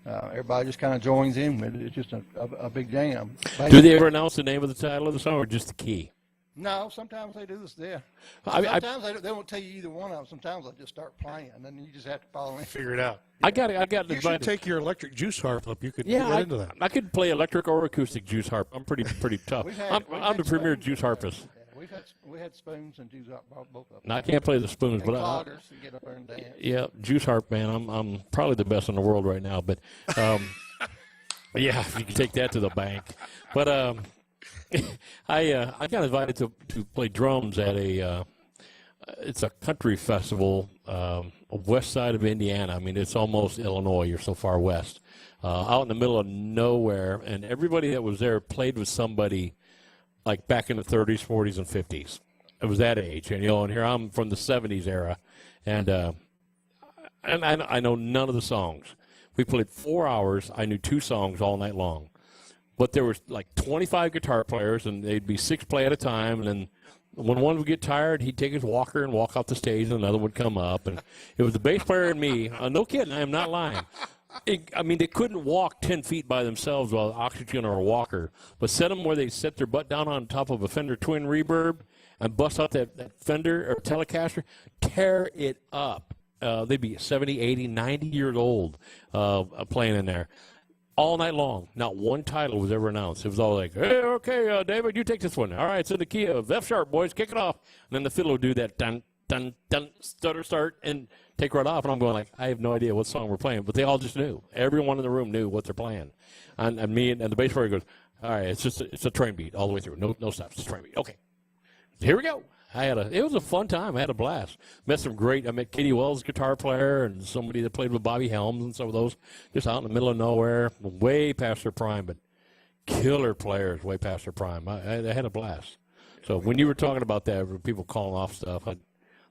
Everybody just kind of joins in with it. It's just a big jam. Do they ever announce the name of the title of the song or just the key? No, sometimes they do this. Yeah, sometimes they won't tell you either one of them. Sometimes they just start playing, and then you just have to follow in. Figure it out. I got You should take your electric juice harp up. You could get into that. I could play electric or acoustic juice harp. I'm pretty tough. I'm the premier juice harpist. Yeah, we had spoons and juice harp, both of them. I can't play the spoons, and but cloggers to get up there and dance. Yeah, juice harp, man. I'm probably the best in the world right now, but yeah, you can take that to the bank. But I got invited to play drums at it's a country festival, west side of Indiana. I mean, it's almost Illinois. You're so far west, out in the middle of nowhere, and everybody that was there played with somebody like back in the 30s, 40s, and 50s. It was that age, and and here I'm from the 70s era, and I know none of the songs. We played 4 hours. I knew 2 songs all night long. But there was like 25 guitar players, and they'd be 6 play at a time. And then when one would get tired, he'd take his walker and walk off the stage, and another would come up. And it was the bass player and me. No kidding, I am not lying. They couldn't walk 10 feet by themselves with oxygen or a walker. But set them where they set their butt down on top of a Fender Twin Reverb and bust out that Fender or Telecaster, tear it up. They'd be 70, 80, 90 years old playing in there. All night long. Not one title was ever announced. It was all like, hey, okay, David, you take this one. All right, it's in the key of F sharp, boys. Kick it off. And then the fiddle would do that dun, dun, dun, stutter, start, and take right off. And I'm going like, I have no idea what song we're playing. But they all just knew. Everyone in the room knew what they're playing. And me and the bass player goes, all right, it's a train beat all the way through. No stops. It's a train beat. Okay. Here we go. It was a fun time. I had a blast. I met Katie Wells, guitar player, and somebody that played with Bobby Helms and some of those, just out in the middle of nowhere, way past their prime, but killer players way past their prime. I had a blast. So when you were talking about that, people calling off stuff,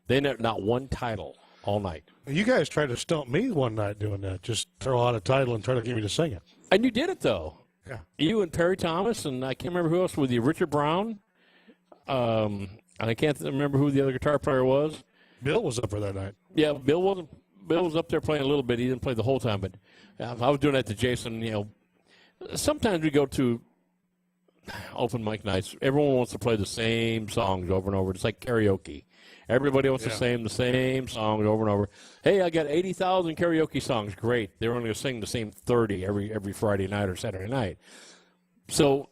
they not one title all night. You guys tried to stump me one night doing that. Just throw out a title and try to get me to sing it. And you did it, though. Yeah. You and Perry Thomas, and I can't remember who else with you, Richard Brown. And I can't remember who the other guitar player was. Bill was up for that night. Yeah, Bill was up there playing a little bit. He didn't play the whole time, but I was doing that to Jason. Sometimes we go to open mic nights. Everyone wants to play the same songs over and over. It's like karaoke. Everybody wants to sing the same songs over and over. Hey, I got 80,000 karaoke songs. Great. They're only going to sing the same 30 every Friday night or Saturday night. So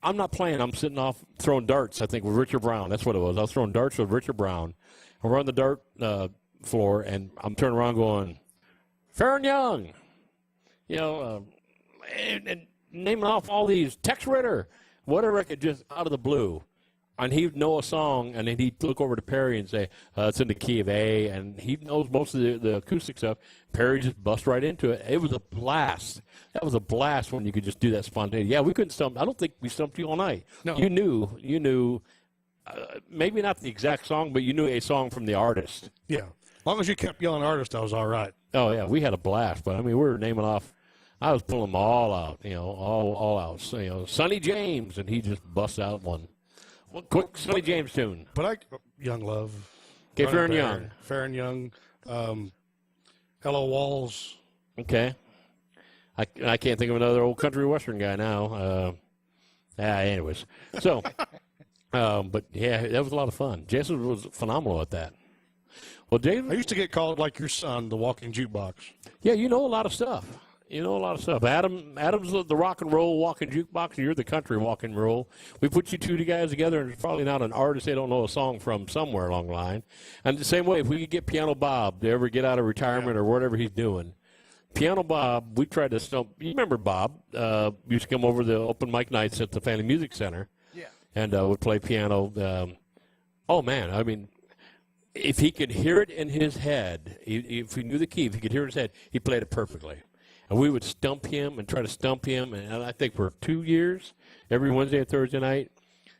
I'm not playing. I'm sitting off throwing darts, I think, with Richard Brown. That's what it was. I was throwing darts with Richard Brown. And we're on the dart floor, and I'm turning around going, Farron Young, and naming off all these, Tex Ritter, whatever I could just out of the blue. And he'd know a song, and then he'd look over to Perry and say, it's in the key of A, and he knows most of the acoustic stuff. Perry just bust right into it. It was a blast. That was a blast when you could just do that spontaneously. Yeah, we couldn't stump. I don't think we stumped you all night. No. You knew, maybe not the exact song, but you knew a song from the artist. Yeah. As long as you kept yelling artist, I was all right. Oh, yeah, we had a blast. But, we were naming off. I was pulling them all out, all out. So, Sonny James, and he just bust out one. Quick Sonny James tune. But Young Love. Okay, Farron Young. Hello Walls. Okay. I can't think of another old country western guy now. Anyways. So, but yeah, that was a lot of fun. Jason was phenomenal at that. Well, Dave, I used to get called like your son, the walking jukebox. Yeah, you know a lot of stuff. Adam's the rock and roll walking jukebox, and you're the country walking roll. We put you two guys together, and it's probably not an artist they don't know a song from somewhere along the line. And the same way, if we could get Piano Bob to ever get out of retirement or whatever he's doing, Piano Bob, we tried to stump. You remember Bob? Used to come over the open mic nights at the Family Music Center. Yeah. And would play piano. Oh, man, if he could hear it in his head, if he knew the key, if he could hear it in his head, he played it perfectly. And we would stump him and try to stump him. And I think for 2 years, every Wednesday and Thursday night,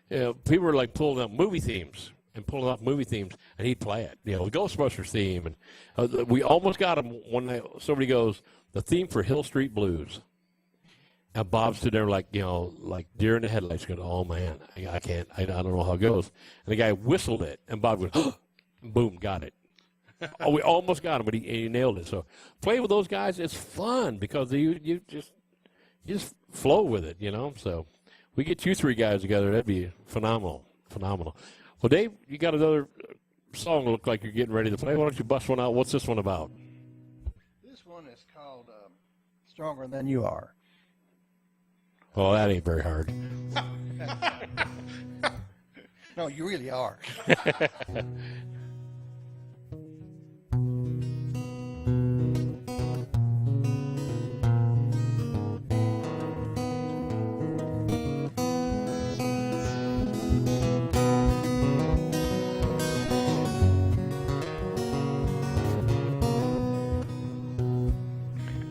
people were like pulling up movie themes, and he'd play it. The Ghostbusters theme. And we almost got him one night. Somebody goes, the theme for Hill Street Blues. And Bob stood there like deer in the headlights going, oh, man, I can't. I don't know how it goes. And the guy whistled it, and Bob goes, boom, got it. Oh, we almost got him, but he nailed it. So playing with those guys, it's fun because you just flow with it, So we get you three guys together, that'd be phenomenal. Well, Dave, you got another song that look like you're getting ready to play. Why don't you bust one out? What's this one about? This one is called Stronger Than You Are. Oh, that ain't very hard. No, you really are.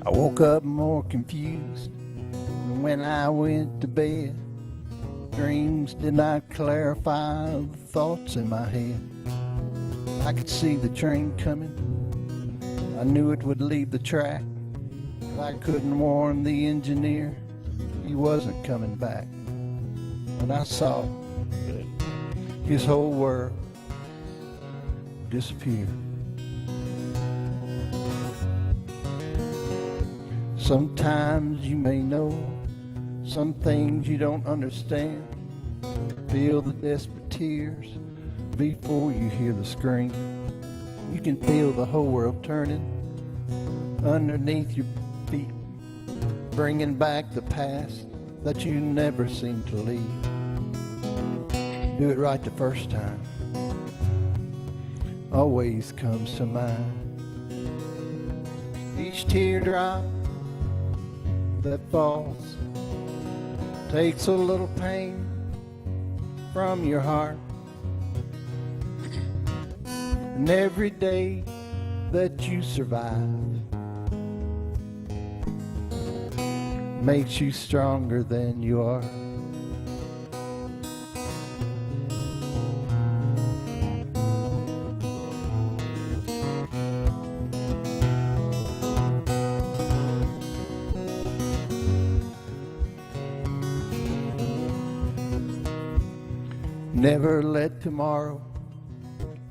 I woke up more confused than when I went to bed. Dreams did not clarify the thoughts in my head. I could see the train coming. I knew it would leave the track. But I couldn't warn the engineer he wasn't coming back. And I saw his whole world disappear. Sometimes you may know some things you don't understand. Feel the desperate tears before you hear the scream. You can feel the whole world turning underneath your feet, bringing back the past that you never seem to leave. Do it right the first time always comes to mind. Each teardrop that falls takes a little pain from your heart. And every day that you survive makes you stronger than you are. Never let tomorrow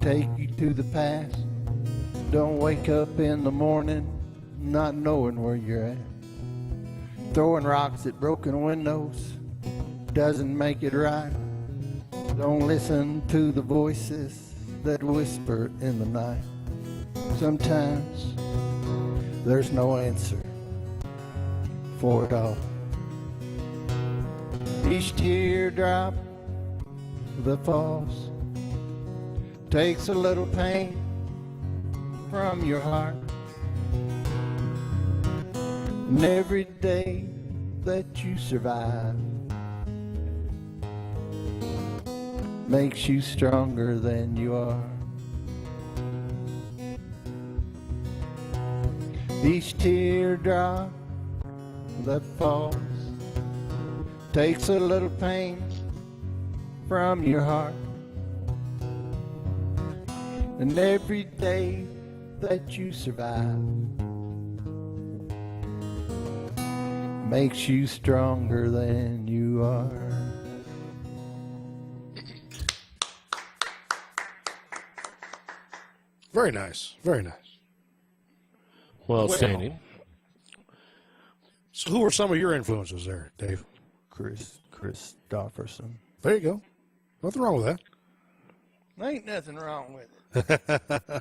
take you to the past. Don't wake up in the morning not knowing where you're at. Throwing rocks at broken windows doesn't make it right. Don't listen to the voices that whisper in the night. Sometimes there's no answer for it all. Each teardrop that falls takes a little pain from your heart. And every day that you survive makes you stronger than you are. Each teardrop that falls takes a little pain from your heart. And every day that you survive makes you stronger than you are. Very nice. Very nice. Well, outstanding. So who were some of your influences there, Dave? Chris Christopherson. There you go. Nothing wrong with that. There ain't nothing wrong with it.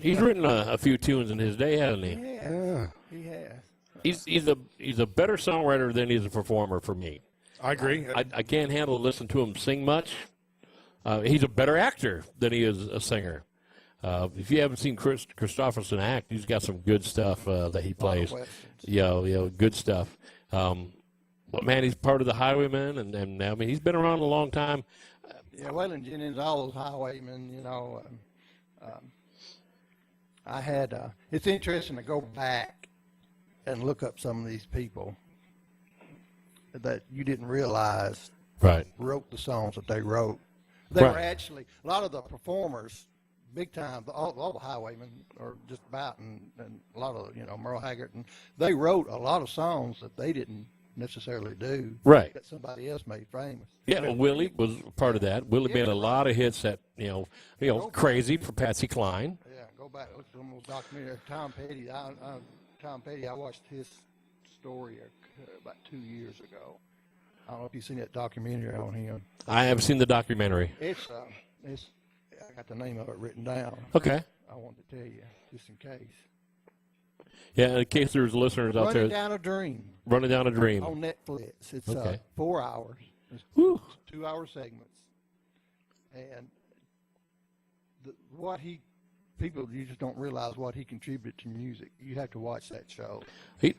He's written a few tunes in his day, hasn't he? Yeah. He has. He's a better songwriter than he's a performer for me. I agree. I can't handle listening to him sing much. He's a better actor than he is a singer. If you haven't seen Chris Christopherson act, he's got some good stuff that he plays. Good stuff. But man, he's part of the Highwaymen, and I mean, he's been around a long time. Yeah, Waylon Jennings, all those Highwaymen, you know. I had. It's interesting to go back and look up some of these people that you didn't realize wrote the songs that they wrote. They were actually a lot of the performers. Big time, all the Highwaymen are just about, and a lot of, Merle Haggard, and they wrote a lot of songs that they didn't necessarily do. Right. That somebody else made famous. Yeah, well, Willie was part of that. Willie made a lot of hits that, Crazy for Patsy Cline. Yeah, go back, look at some of those documentaries. Tom Petty, Tom Petty, I watched his story about 2 years ago. I don't know if you've seen that documentary on him. I have seen the documentary. It's I got the name of it written down. Okay. I wanted to tell you, just in case. Yeah, in case there's listeners out there. Running Down a Dream. Running Down a Dream. On Netflix. It's Okay. 4 hours. It's Whew. 2-hour segments. And people, you just don't realize what he contributed to music. You have to watch that show.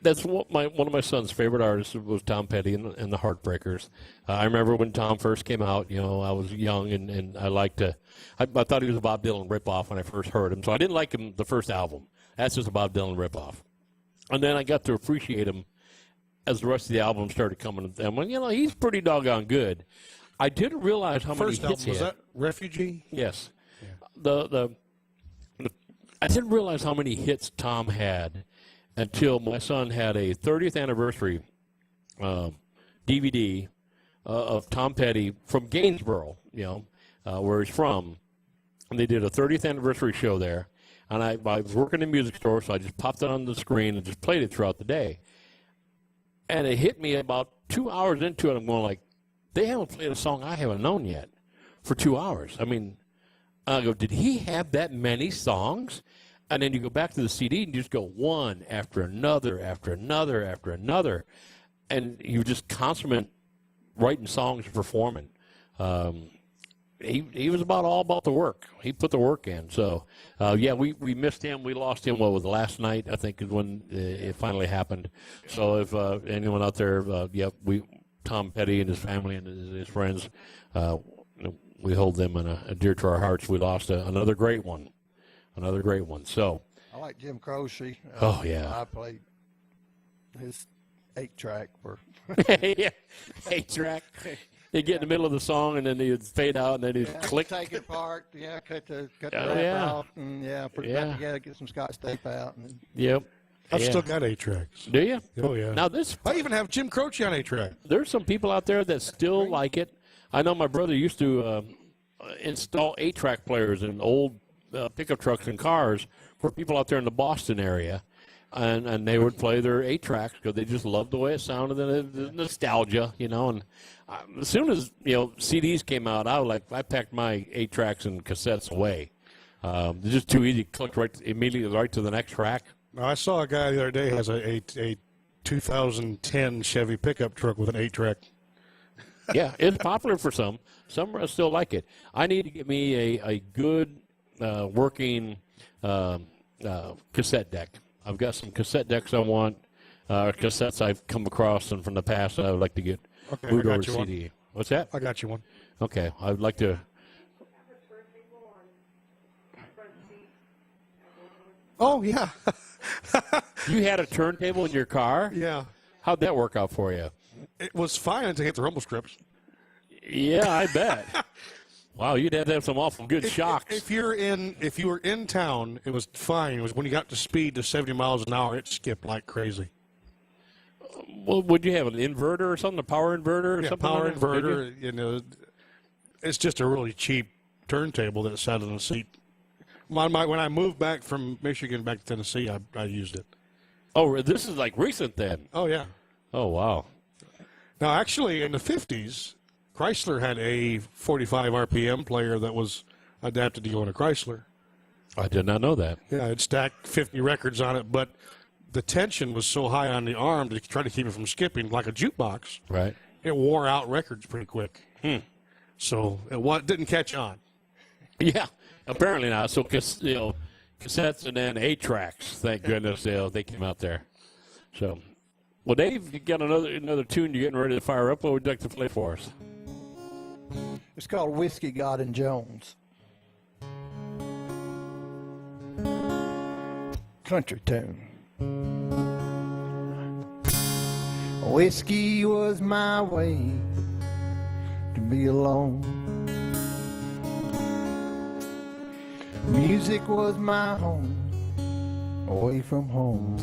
That's what one of my son's favorite artists was Tom Petty and the Heartbreakers. I remember when Tom first came out, I was young and I thought he was a Bob Dylan ripoff when I first heard him. So I didn't like him the first album. That's just a Bob Dylan ripoff. And then I got to appreciate him as the rest of the album started coming. And when, he's pretty doggone good. I didn't realize how many First hits album, he was had. that Refugee? Yes. Yeah. I didn't realize how many hits Tom had until my son had a 30th anniversary DVD of Tom Petty from Gainesboro, where he's from. And they did a 30th anniversary show there. And I was working in a music store, so I just popped it on the screen and just played it throughout the day. And it hit me about 2 hours into it. I'm going like, they haven't played a song I haven't known yet for 2 hours. I mean, I go, did he have that many songs? And then you go back to the CD and you just go one after another, after another, after another. And you just consummate writing songs and performing. He was all about the work. He put the work in. So, we missed him. We lost him, last night, I think, is when it finally happened. So if anyone out there, Tom Petty and his family and his friends, we hold them dear to our hearts. We lost another great one. So I like Jim Croce. Oh, yeah. I played his 8-track for. Yeah, 8-track. You get in the middle of the song and then he'd fade out and then he'd click. Take it apart. Yeah, cut the wrap off and put it back together. Get some Scotch tape out. And Yep. I've still got 8 tracks. Do you? Oh, yeah. Now I even have Jim Croce on 8 track. There's some people out there that still like it. I know my brother used to install 8-track players in old pickup trucks and cars for people out there in the Boston area, and they would play their 8-tracks because they just loved the way it sounded and the nostalgia, And as soon as CDs came out, I packed my 8-tracks and cassettes away. It's just too easy. Click immediately right to the next track. Now, I saw a guy the other day has a 2010 Chevy pickup truck with an 8-track. Yeah, it's popular for some. Some still like it. I need to get me a good working cassette deck. I've got some cassette decks I want, cassettes I've come across and from the past that I would like to get moved over to CD. One. What's that? I got you one. Okay, I'd like to. Oh, yeah. You had a turntable in your car? Yeah. How'd that work out for you? It was fine until you hit the rumble strips. Yeah, I bet. Wow, you'd have to have some awful good shocks. If you were in town, it was fine. It was when you got to speed to 70 miles an hour, it skipped like crazy. Well, would you have an inverter or something, a power inverter or something? Power like that? inverter. It's just a really cheap turntable that sat on the seat. When I moved back from Michigan back to Tennessee, I used it. Oh, this is like recent then. Oh, yeah. Oh, wow. Now, actually, in the 50s, Chrysler had a 45 RPM player that was adapted to go in a Chrysler. I did not know that. Yeah, it stacked 50 records on it, but the tension was so high on the arm to try to keep it from skipping, like a jukebox. Right. It wore out records pretty quick. So it didn't catch on. Yeah, apparently not. So, cassettes and then 8-tracks. Thank goodness they came out there. So, well, Dave, you got another tune you're getting ready to fire up. What would you like to play for us? It's called Whiskey, God, and Jones. Country tune. Whiskey was my way to be alone. Music was my home, away from home.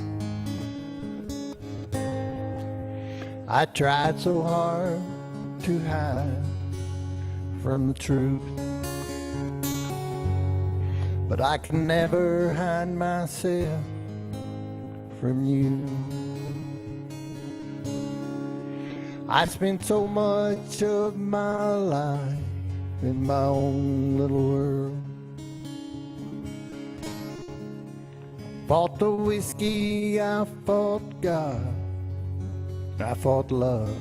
I tried so hard to hide from the truth, but I can never hide myself from you. I spent so much of my life in my own little world. Fought the whiskey, I fought God, I fought love.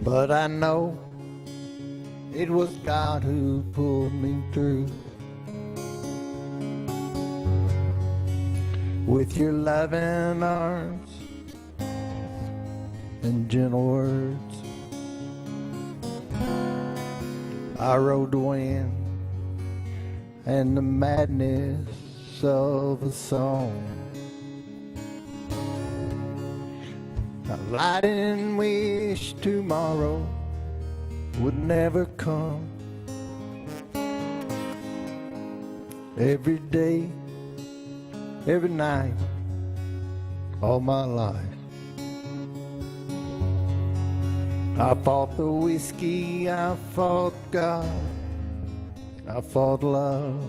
But I know it was God who pulled me through. With your loving arms and gentle words, I rode the wind and the madness of a song. I lied and wished tomorrow would never come. Every day, every night, all my life, I fought the whiskey, I fought God, I fought love.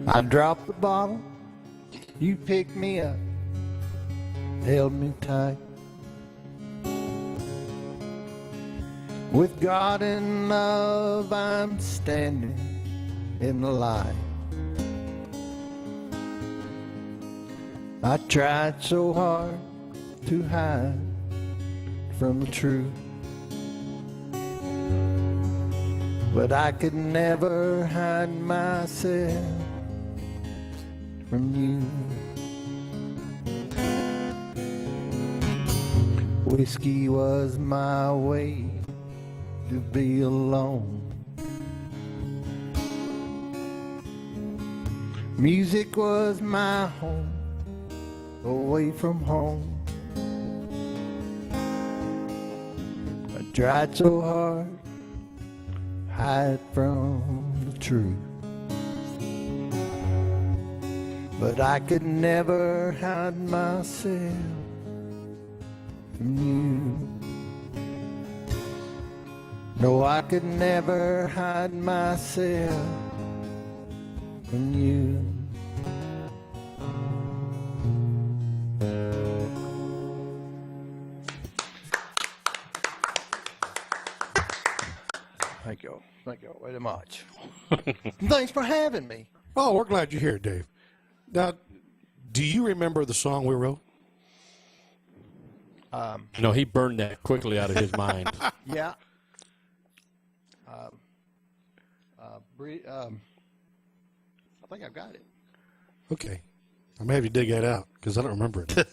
I dropped the bottle, you picked me up, held me tight. With God in love, I'm standing in the light. I tried so hard to hide from the truth, but I could never hide myself from you. Whiskey was my way to be alone. Music was my home, away from home. I tried so hard to hide from the truth, but I could never hide myself from you. No, I could never hide myself from you. Thank you. Thank you very much. Thanks for having me. Oh, we're glad you're here, Dave. Now, do you remember the song we wrote? No, he burned that quickly out of his mind. Yeah. I think I've got it. Okay. I'm going to have you dig that out because I don't remember it.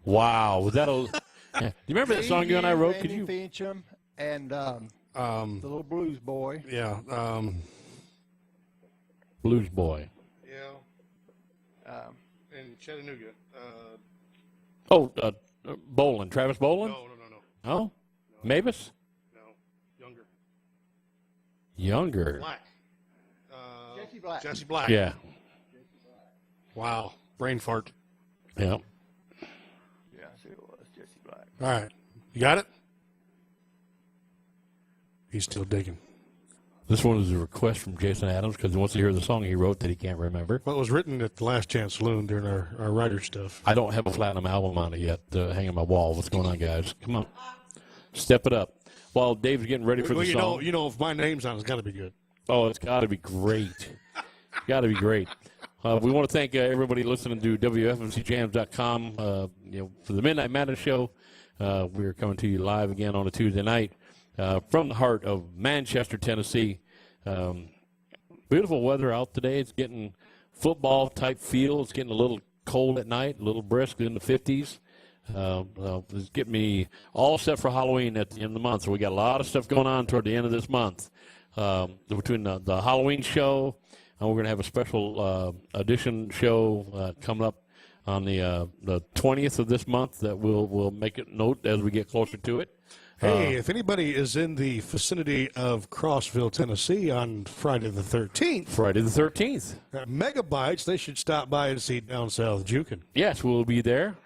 Wow, was that a? Yeah. Do you remember that song you and I wrote? Could Randy you? Fincham and the little blues boy. Yeah. Blues Boy. Yeah. In Chattanooga. Boland. Travis Boland? No. Oh? Mavis? No. Younger. Younger. Black. Jesse Black. Jesse Black. Yeah. Wow. Brain fart. Yeah. Yes, it was Jesse Black. All right. You got it? He's still digging. This one is a request from Jason Adams because he wants to hear the song he wrote that he can't remember. Well, it was written at the Last Chance Saloon during our writer stuff. I don't have a platinum album on it yet hanging on my wall. What's going on, guys? Come on. Step it up. While Dave's getting ready for the song. You know, if my name's on it, it's got to be good. Oh, it's got to be great. Got to be great. We want to thank everybody listening to WFMCJams.com. For the Midnight Madness Show, we're coming to you live again on a Tuesday night. from the heart of Manchester, Tennessee. Beautiful weather out today. It's getting football-type feel. It's getting a little cold at night, a little brisk in the 50s. It's getting me all set for Halloween at the end of the month. So we got a lot of stuff going on toward the end of this month. Between the Halloween show, and we're going to have a special edition show coming up on the 20th of this month that we'll make it note as we get closer to it. Hey, if anybody is in the vicinity of Crossville, Tennessee on Friday the 13th. Friday the 13th. At Megabytes, they should stop by and see Down South Jukin. Yes, we'll be there.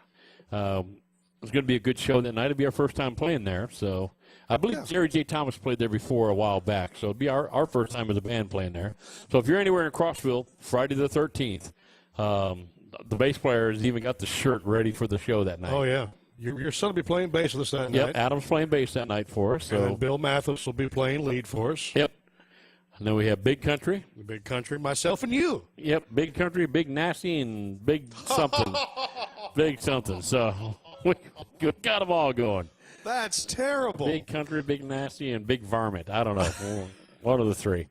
It's going to be a good show that night. It'll be our first time playing there. So I believe Jerry J. Thomas played there before a while back. So it'll be our first time as a band playing there. So if you're anywhere in Crossville, Friday the 13th, the bass player has even got the shirt ready for the show that night. Oh, yeah. Your son will be playing bass with us that Yep, night. Adam's playing bass that night for us. So. And then Bill Mathis will be playing lead for us. Yep. And then we have Big Country. Big Country, myself and you. Yep, Big Country, Big Nasty, and Big something. Big something. So we got them all going. That's terrible. Big Country, Big Nasty, and Big Varmint. I don't know. One of the three.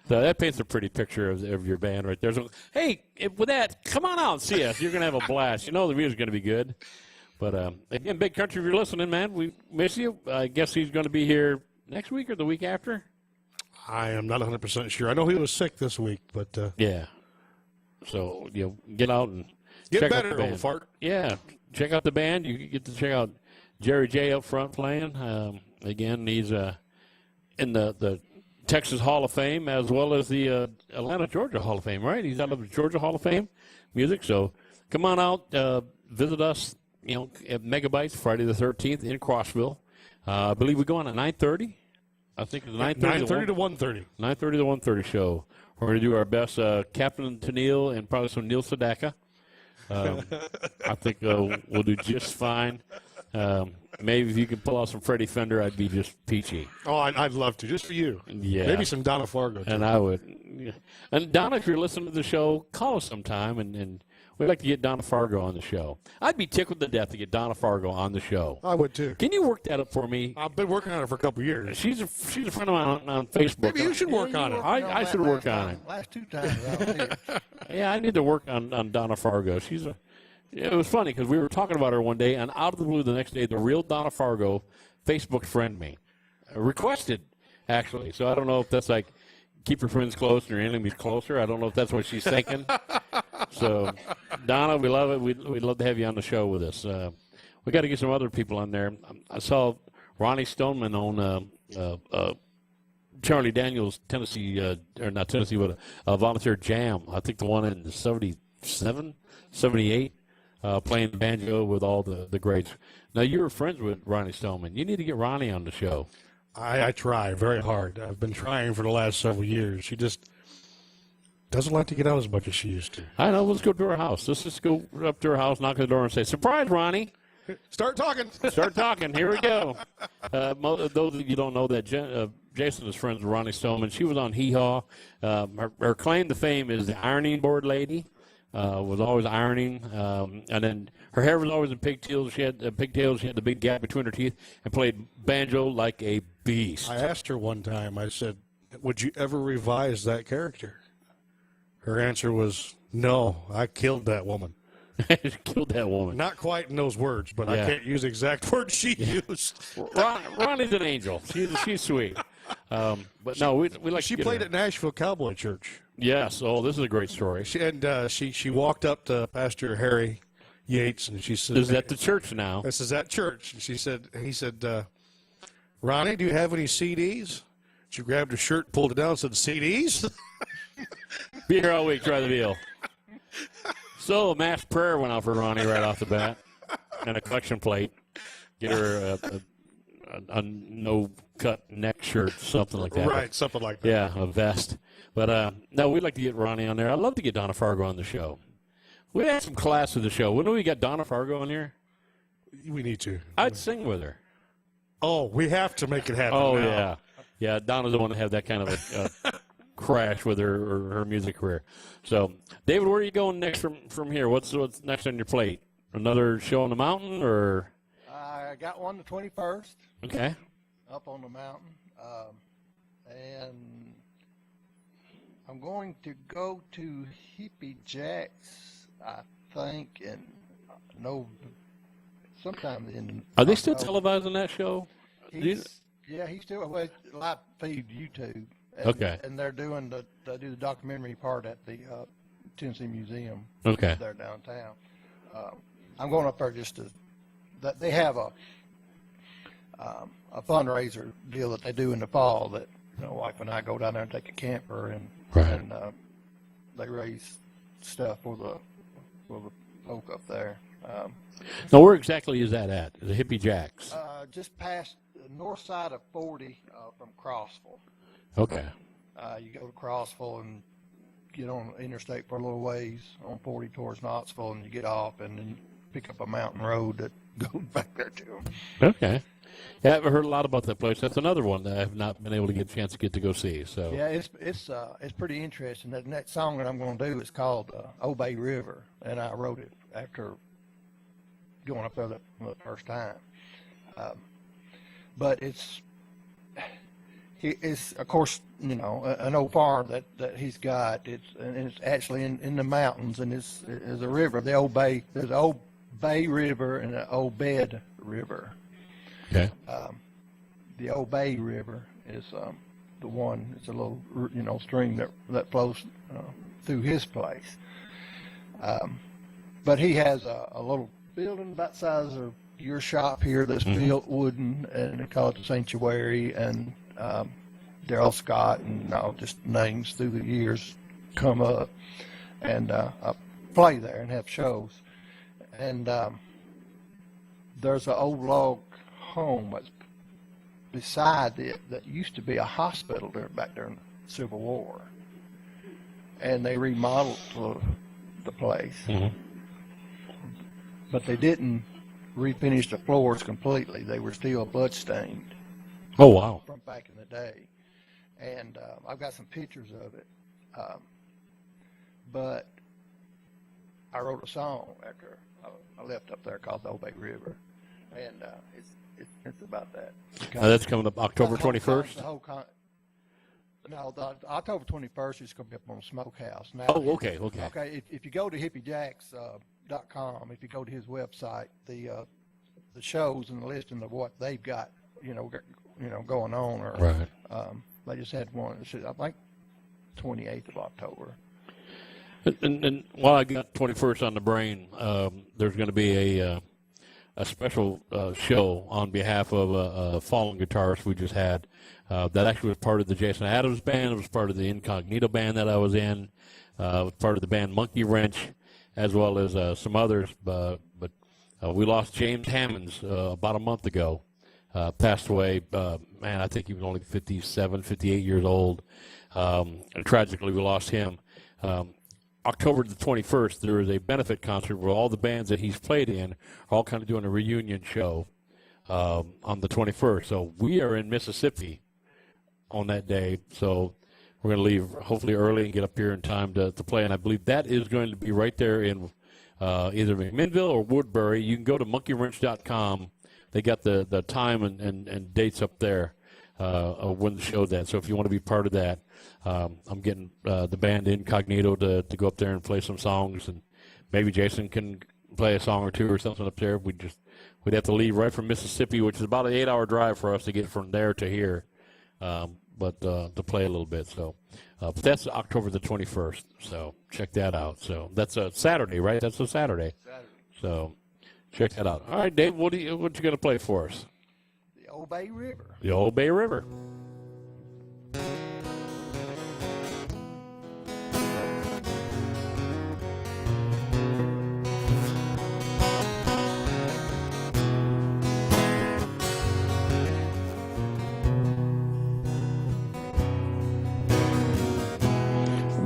So that paints a pretty picture of your band right there. So, hey, with that, come on out and see us. You're going to have a blast. You know the music's going to be good. But, again, Big Country, if you're listening, man, we miss you. I guess he's going to be here next week or the week after. I am not 100% sure. I know he was sick this week, but yeah. So, get out and get check better, out the band. old fart. Yeah, check out the band. You get to check out Jerry J up front playing. Again, he's in the Texas Hall of Fame as well as the Atlanta, Georgia Hall of Fame, right? He's out of the Georgia Hall of Fame music. So come on out, visit us, at Megabytes Friday the 13th in Crossville. I believe we go on at 9:30. I think it's 9:30 to 1:30. 9:30 to 1:30 show. We're going to do our best. Captain Tennille and probably some Neil Sedaka. I think we'll do just fine. Maybe if you can pull out some Freddie Fender, I'd be just peachy. Oh, I'd love to, just for you. Yeah. Maybe some Donna Fargo, too. And I would. Yeah. And Donna, if you're listening to the show, call us sometime, and we'd like to get Donna Fargo on the show. I'd be tickled to death to get Donna Fargo on the show. I would, too. Can you work that up for me? I've been working on it for a couple of years. She's a friend of mine on Facebook. Maybe you should work on it. I should work on it. Last two times out here. Yeah, I need to work on Donna Fargo. It was funny because we were talking about her one day, and out of the blue the next day, the real Donna Fargo Facebook friend me. Requested, actually. So I don't know if that's like keep your friends close and your enemies closer. I don't know if that's what she's thinking. So, Donna, we love it. We'd love to have you on the show with us. We got to get some other people on there. I saw Ronnie Stoneman on Charlie Daniels' Tennessee, or not Tennessee, but a volunteer jam. I think the one in 77, 78. Playing banjo with all the greats. Now, you were friends with Ronnie Stoneman. You need to get Ronnie on the show. I try very hard. I've been trying for the last several years. She just doesn't like to get out as much as she used to. I know. Let's go to her house. Let's just go up to her house, knock on the door, and say, "Surprise, Ronnie." Start talking. Start talking. Here we go. Those of you who don't know that Jason is friends with Ronnie Stoneman. She was on Hee Haw. Her claim to fame is the ironing board lady. Was always ironing, and then her hair was always in pigtails. She had pigtails. She had the big gap between her teeth, and played banjo like a beast. I asked her one time, I said, would you ever revise that character? Her answer was, no, I killed that woman. She killed that woman. Not quite in those words, but I can't use the exact words she used. Ronnie's an angel. She's sweet. But no, we like. She to played her. at Nashville Cowboy Church. Yes. Oh, this is a great story. She walked up to Pastor Harry Yates and she said, "Is that the church now?" This is at church. And he said, Ronnie, do you have any CDs? She grabbed her shirt, pulled it down, and said, CDs? Be here all week. Try the deal. So a mass prayer went out for Ronnie right off the bat, and a collection plate. Get her a no-cut neck shirt, something like that. Right, something like that. Yeah, a vest. But, no, we'd like to get Ronnie on there. I'd love to get Donna Fargo on the show. We'd have some class to the show. Wouldn't we get Donna Fargo on here? We need to. I'd sing with her. Oh, we have to make it happen Oh, now. yeah. Yeah, Donna's the one to have that kind of a crash with her music career. So, David, where are you going next from here? What's next on your plate? Another show on the mountain, or? I got one the 21st. Okay. up on the mountain. And I'm going to go to Hippie Jack's, I think, in sometime in. Are they still televising that show? Yeah, he's still live feed YouTube. And, Okay. And they're doing they do the documentary part at the Tennessee Museum. Okay. There downtown. I'm going up there just they have a fundraiser deal that they do in the fall that, like when I go down there and take a camper and they raise stuff for the folk up there. Now, where exactly is that at? The Hippie Jacks? Just past the north side of 40 from Crossville. Okay. You go to Crossville and get on the interstate for a little ways on 40 towards Knoxville, and you get off, and then you pick up a mountain road that goes back there to them. Okay. Yeah, I've heard a lot about that place. That's another one that I've not been able to get a chance to go see. So yeah, it's pretty interesting. That next song that I'm going to do is called Obey River, and I wrote it after going up there the first time. But it's of course, an old farm that he's got. It's actually in the mountains, and it's a river. The Old Bay, there's an Old Bay River and an Old Bed River. Okay. The Old Bay River is the one. It's a little stream that flows through his place. But he has a little building about the size of your shop here that's built wooden, and they call it the Sanctuary. And Daryl Scott and just names through the years come up and play there and have shows. And there's an old log home that's beside it that used to be a hospital back during the Civil War, and they remodeled the place, but they didn't refinish the floors completely. They were still bloodstained. Oh, wow. From back in the day. And I've got some pictures of it. But I wrote a song after I left up there called the Old Bay River. And it's about that. That's coming up October 21st? No, the October 21st is going to be up on Smokehouse. Now, Oh, okay. Okay, if you go to hippiejacks.com, if you go to his website, the shows and the listing of what they've got, going on, or Right. They just had one. I think 28th of October. And while I got 21st on the brain, there's going to be a special show on behalf of a fallen guitarist we just had. That actually was part of the Jason Adams band. It was part of the Incognito band that I was in. It was part of the band Monkey Wrench, as well as some others. But we lost James Hammonds about a month ago. Passed away. Man, I think he was only 57, 58 years old. And tragically, we lost him. October the 21st, there is a benefit concert where all the bands that he's played in are all kind of doing a reunion show on the 21st. So we are in Mississippi on that day. So we're going to leave hopefully early and get up here in time to play. And I believe that is going to be right there in either McMinnville or Woodbury. You can go to monkeywrench.com. They got the time and dates up there of when the show's at. So if you want to be part of that, I'm getting the band Incognito to go up there and play some songs, and maybe Jason can play a song or two or something up there. We'd have to leave right from Mississippi, which is about an 8-hour drive for us to get from there to here, but to play a little bit. So, but that's October the 21st. So check that out. So that's a Saturday, right? That's a Saturday. So check that out. All right, Dave, what you going to play for us? The Old Bay River. The Old Bay River.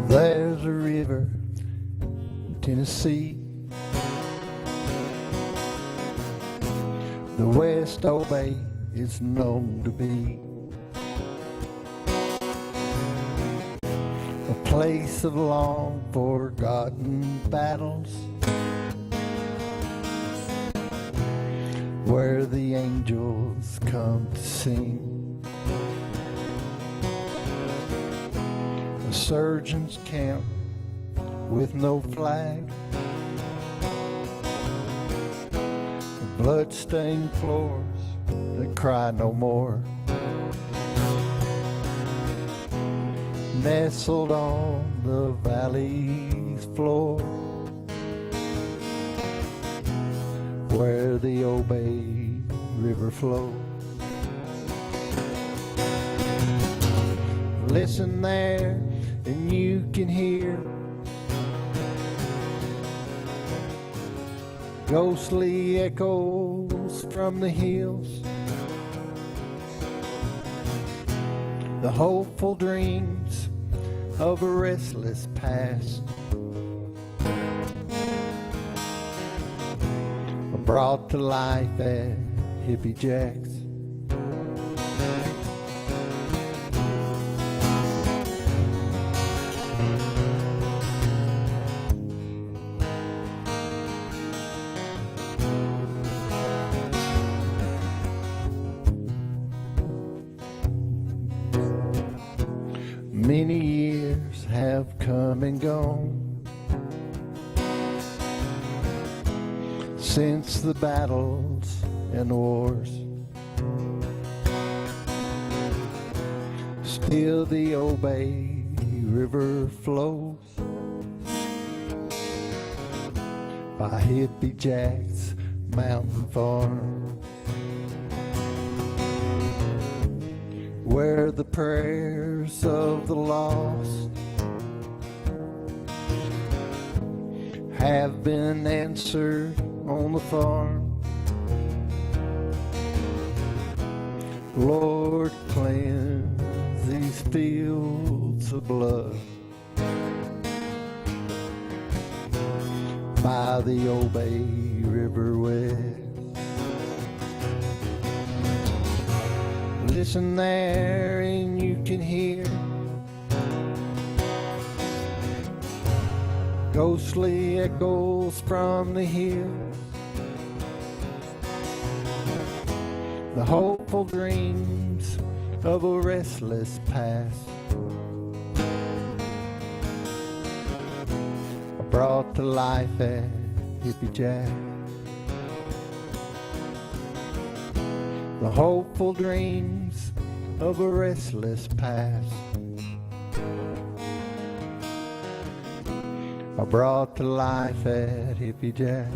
There's a river in Tennessee, the West Old Bay is known to be a place of long forgotten battles, where the angels come to sing. the surgeon's camp with no flag, the blood-stained floors that cry no more, nestled on the valley's floor, where the Obey River flows. Listen there, and you can hear ghostly echoes from the hills, the hopeful dreams of a restless past, brought to life at Hippie Jack's. Many years have come and gone since the battles and wars. Still the Obey River flows by Hippie Jack's mountain farm, where the prayers of the lost have been answered on the farm. Lord, cleanse these fields of blood by the Obey River West. Listen there, and you can hear ghostly echoes from the hills, the hopeful dreams of a restless past, brought to life at Hippie Jack. The hopeful dreams of a restless past are brought to life at Hippie Jack.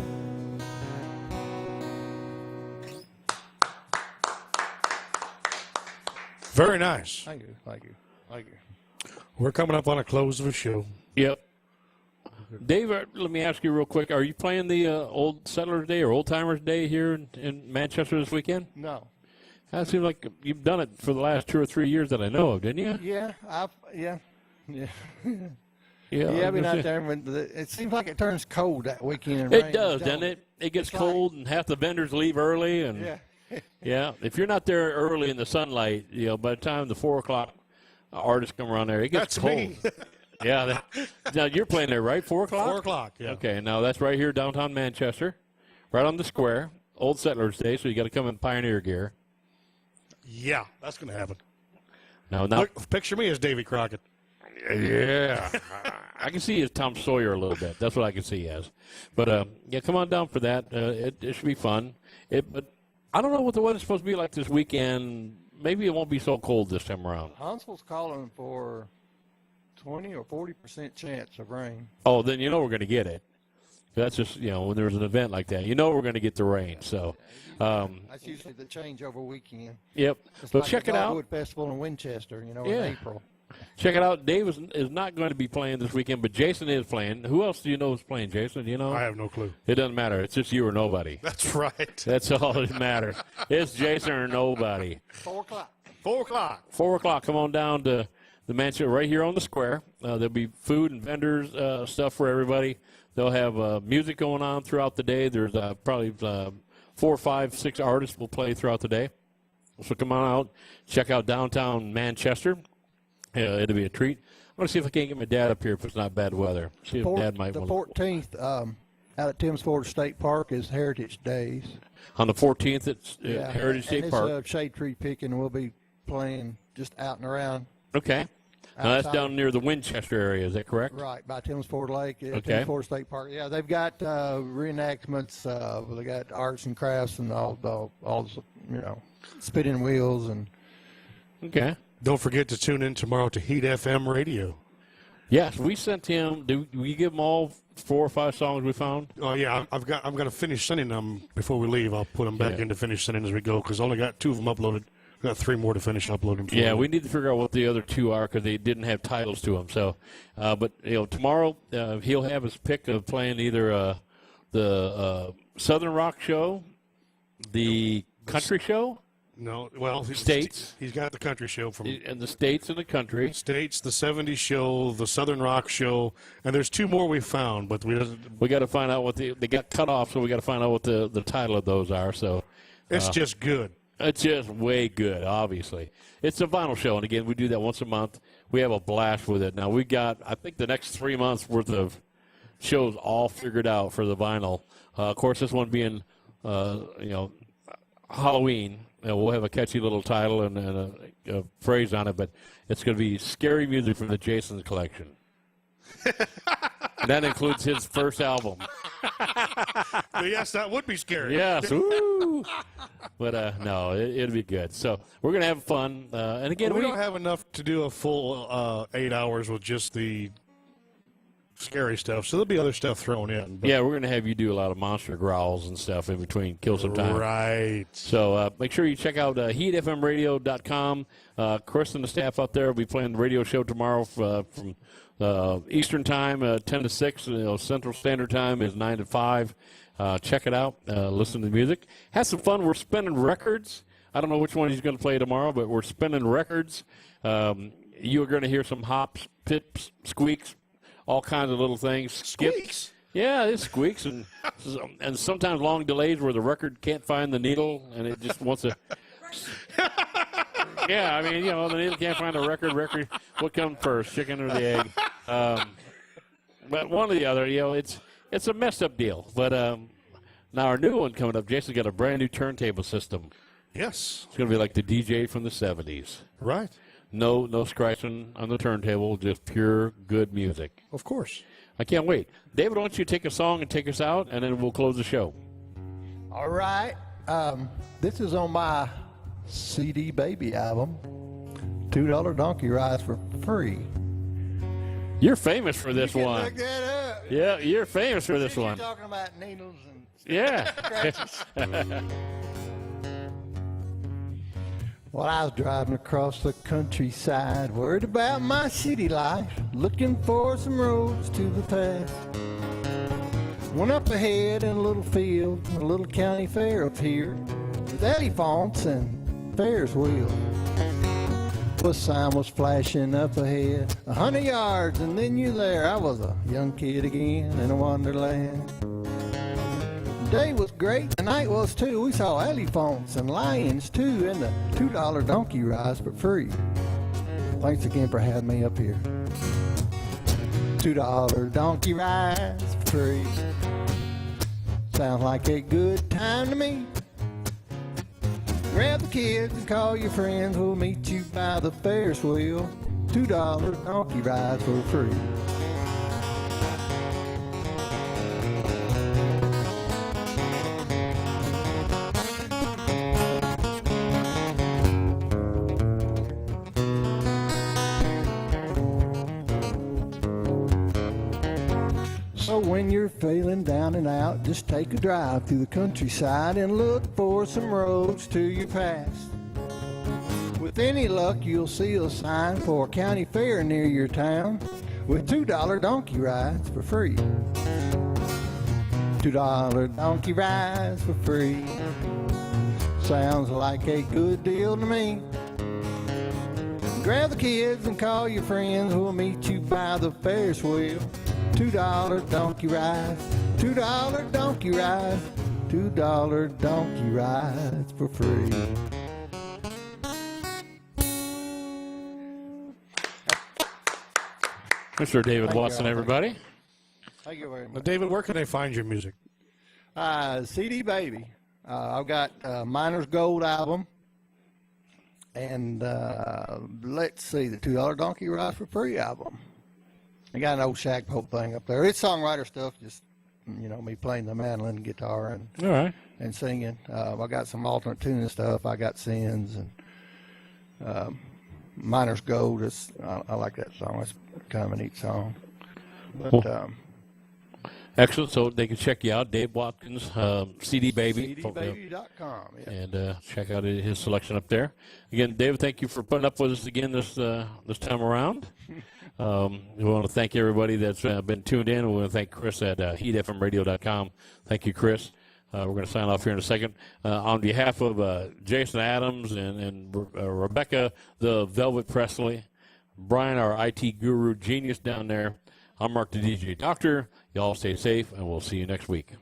Very nice. Thank you, thank you, thank you. We're coming up on a close of a show. Yep. Dave, let me ask you real quick. Are you playing the Old Settlers Day or Old Timers Day here in Manchester this weekend? No. That seems like you've done it for the last 2 or 3 years that I know of, didn't you? Yeah, yeah. Yeah, I've been out there. It seems like it turns cold that weekend. And It rains, does, don't doesn't it? It gets It's cold, and half the vendors leave early. And Yeah. yeah, if you're not there early in the sunlight, by the time the 4 o'clock artists come around there, it gets That's cold. me. Yeah. Now, you're playing there, right? 4 o'clock? 4 o'clock, yeah. Okay, now that's right here downtown Manchester, right on the square. Old Settlers Day, so you got to come in Pioneer gear. Yeah, that's going to happen. Now, Look, picture me as Davy Crockett. yeah, I can see you as Tom Sawyer a little bit. That's what I can see you as. But yeah, come on down for that. It should be fun. But I don't know what the weather's supposed to be like this weekend. Maybe it won't be so cold this time around. Huntsville's calling for 20 or 40% chance of rain. Oh, then you know we're going to get it. That's just, when there's an event like that, we're going to get the rain. So, That's usually the changeover weekend. yep. It's So like check the it out. Dogwood Festival in Winchester, in Yeah. April. Check it out. Dave is not going to be playing this weekend, but Jason is playing. Who else do you know is playing, Jason? Do you know? I have no clue. It doesn't matter. It's just you or nobody. That's right. That's all that matters. It's Jason or nobody. 4 o'clock. 4 o'clock. 4 o'clock. Come on down to the mansion right here on the square. There'll be food and vendors, stuff for everybody. They'll have music going on throughout the day. There's probably 4, 5, 6 artists will play throughout the day. So come on out. Check out downtown Manchester. It'll be a treat. I'm going to see if I can't get my dad up here if it's not bad weather. See if Dad might The want 14th, out at Timms Ford State Park is Heritage Days. on the 14th at Heritage State and Park. It's shade tree picking. We'll be playing just out and around. Okay. Now, that's down near the Winchester area. Is that correct? Right, by Timms Ford Lake, Okay. Timms Ford State Park. Yeah, they've got reenactments. They got arts and crafts and all spinning wheels and. Okay. Don't forget to tune in tomorrow to Heat FM Radio. Yes, we sent him. Do we give him all 4 or 5 songs we found? Oh yeah, I'm going to finish sending them before we leave. I'll put them back Yeah. into finish sending as we go because I only got 2 of them uploaded. I've got 3 more to finish uploading. Yeah, we need to figure out what the other 2 are because they didn't have titles to them. So, but tomorrow he'll have his pick of playing either the Southern Rock show, the country show, No, well, States. He's got the country show from and the States and the country. States, the 70s show, the Southern Rock show, and there's 2 more we found, but We got to find out what they got cut off, so we got to find out what the title of those are. So it's just good. it's just way good. Obviously, it's a vinyl show, and again, we do that once a month. We have a blast with it. Now we got, I think, the next 3 months worth of shows all figured out for the vinyl. Of course, this one being, Halloween. We'll have a catchy little title and a phrase on it, but it's going to be scary music from the Jason's collection. And that includes his first album. Yes, that would be scary. Yes, woo! But no, it'll be good. So we're going to have fun. And again, we don't have enough to do a full 8 hours with just the scary stuff, so there'll be other stuff thrown in. Yeah, we're going to have you do a lot of monster growls and stuff in between, kill some time. Right. So make sure you check out heatfmradio.com. Chris and the staff out there will be playing the radio show tomorrow from Eastern Time, 10 to 6. Central Standard Time is 9 to 5. Check it out. Listen to the music. Have some fun. We're spinning records. I don't know which one he's going to play tomorrow, but we're spinning records. You're going to hear some hops, pips, squeaks, all kinds of little things. Squeaks? Yeah, it squeaks, and sometimes long delays where the record can't find the needle, and it just wants to. Yeah, I mean, the needle can't find the record. What comes first, chicken or the egg? But one or the other, it's a messed up deal. But now our new one coming up, Jason's got a brand new turntable system. Yes. It's going to be like the DJ from the 70s. Right. No scratching on the turntable, just pure good music. Of course. I can't wait. David, why don't you take a song and take us out, and then we'll close the show. All right. This is on my CD Baby album. $2 donkey rides for free. You're famous for this one. Look that up. Yeah, you're famous for this one. You're talking about needles and Yeah. Well, I was driving across the countryside, worried about my city life, looking for some roads to the past. Went up ahead in a little field, a little county fair appeared, with elephants and Ferris wheel. The sign was flashing up ahead, 100 yards, and then you're there. I was a young kid again in a wonderland. The day was great, the night was too. We saw elephants and lions too, and the $2 donkey rides for free. Thanks again for having me up here. $2 donkey rides for free. Sounds like a good time to me. Grab the kids and call your friends. We'll meet you by the Ferris wheel. $2 donkey rides for free. So when you're feeling down and out, just take a drive through the countryside and look for some roads to your past. With any luck, you'll see a sign for a county fair near your town with $2 donkey rides for free. $2 donkey rides for free. Sounds like a good deal to me. Grab the kids and call your friends. We'll meet you by the Ferris wheel. $2 donkey rides, $2 donkey rides, $2 donkey rides for free. Mr. David Watson, everybody. Thank you very Now, much. David, where can I find your music? CD Baby. I've got Miner's Gold album, And let's see, the $2 Donkey Rides for Free album. I got an old Shag Pope thing up there. It's songwriter stuff, just, me playing the mandolin, guitar, and All right. and singing. I got some alternate tuning stuff. I got Sins and Miner's Gold. I like that song. That's kind of a neat song. But Cool. Excellent. So they can check you out, Dave Watkins, CD Baby. CDBaby.com. Yeah. And check out his selection up there. Again, David, thank you for putting up with us again this time around. We want to thank everybody that's been tuned in. We want to thank Chris at heatfmradio.com. Thank you, Chris. We're going to sign off here in a second. On behalf of Jason Adams and Rebecca, the Velvet Presley, Brian, our IT guru genius down there, I'm Mark the DJ Doctor. Y'all stay safe, and we'll see you next week.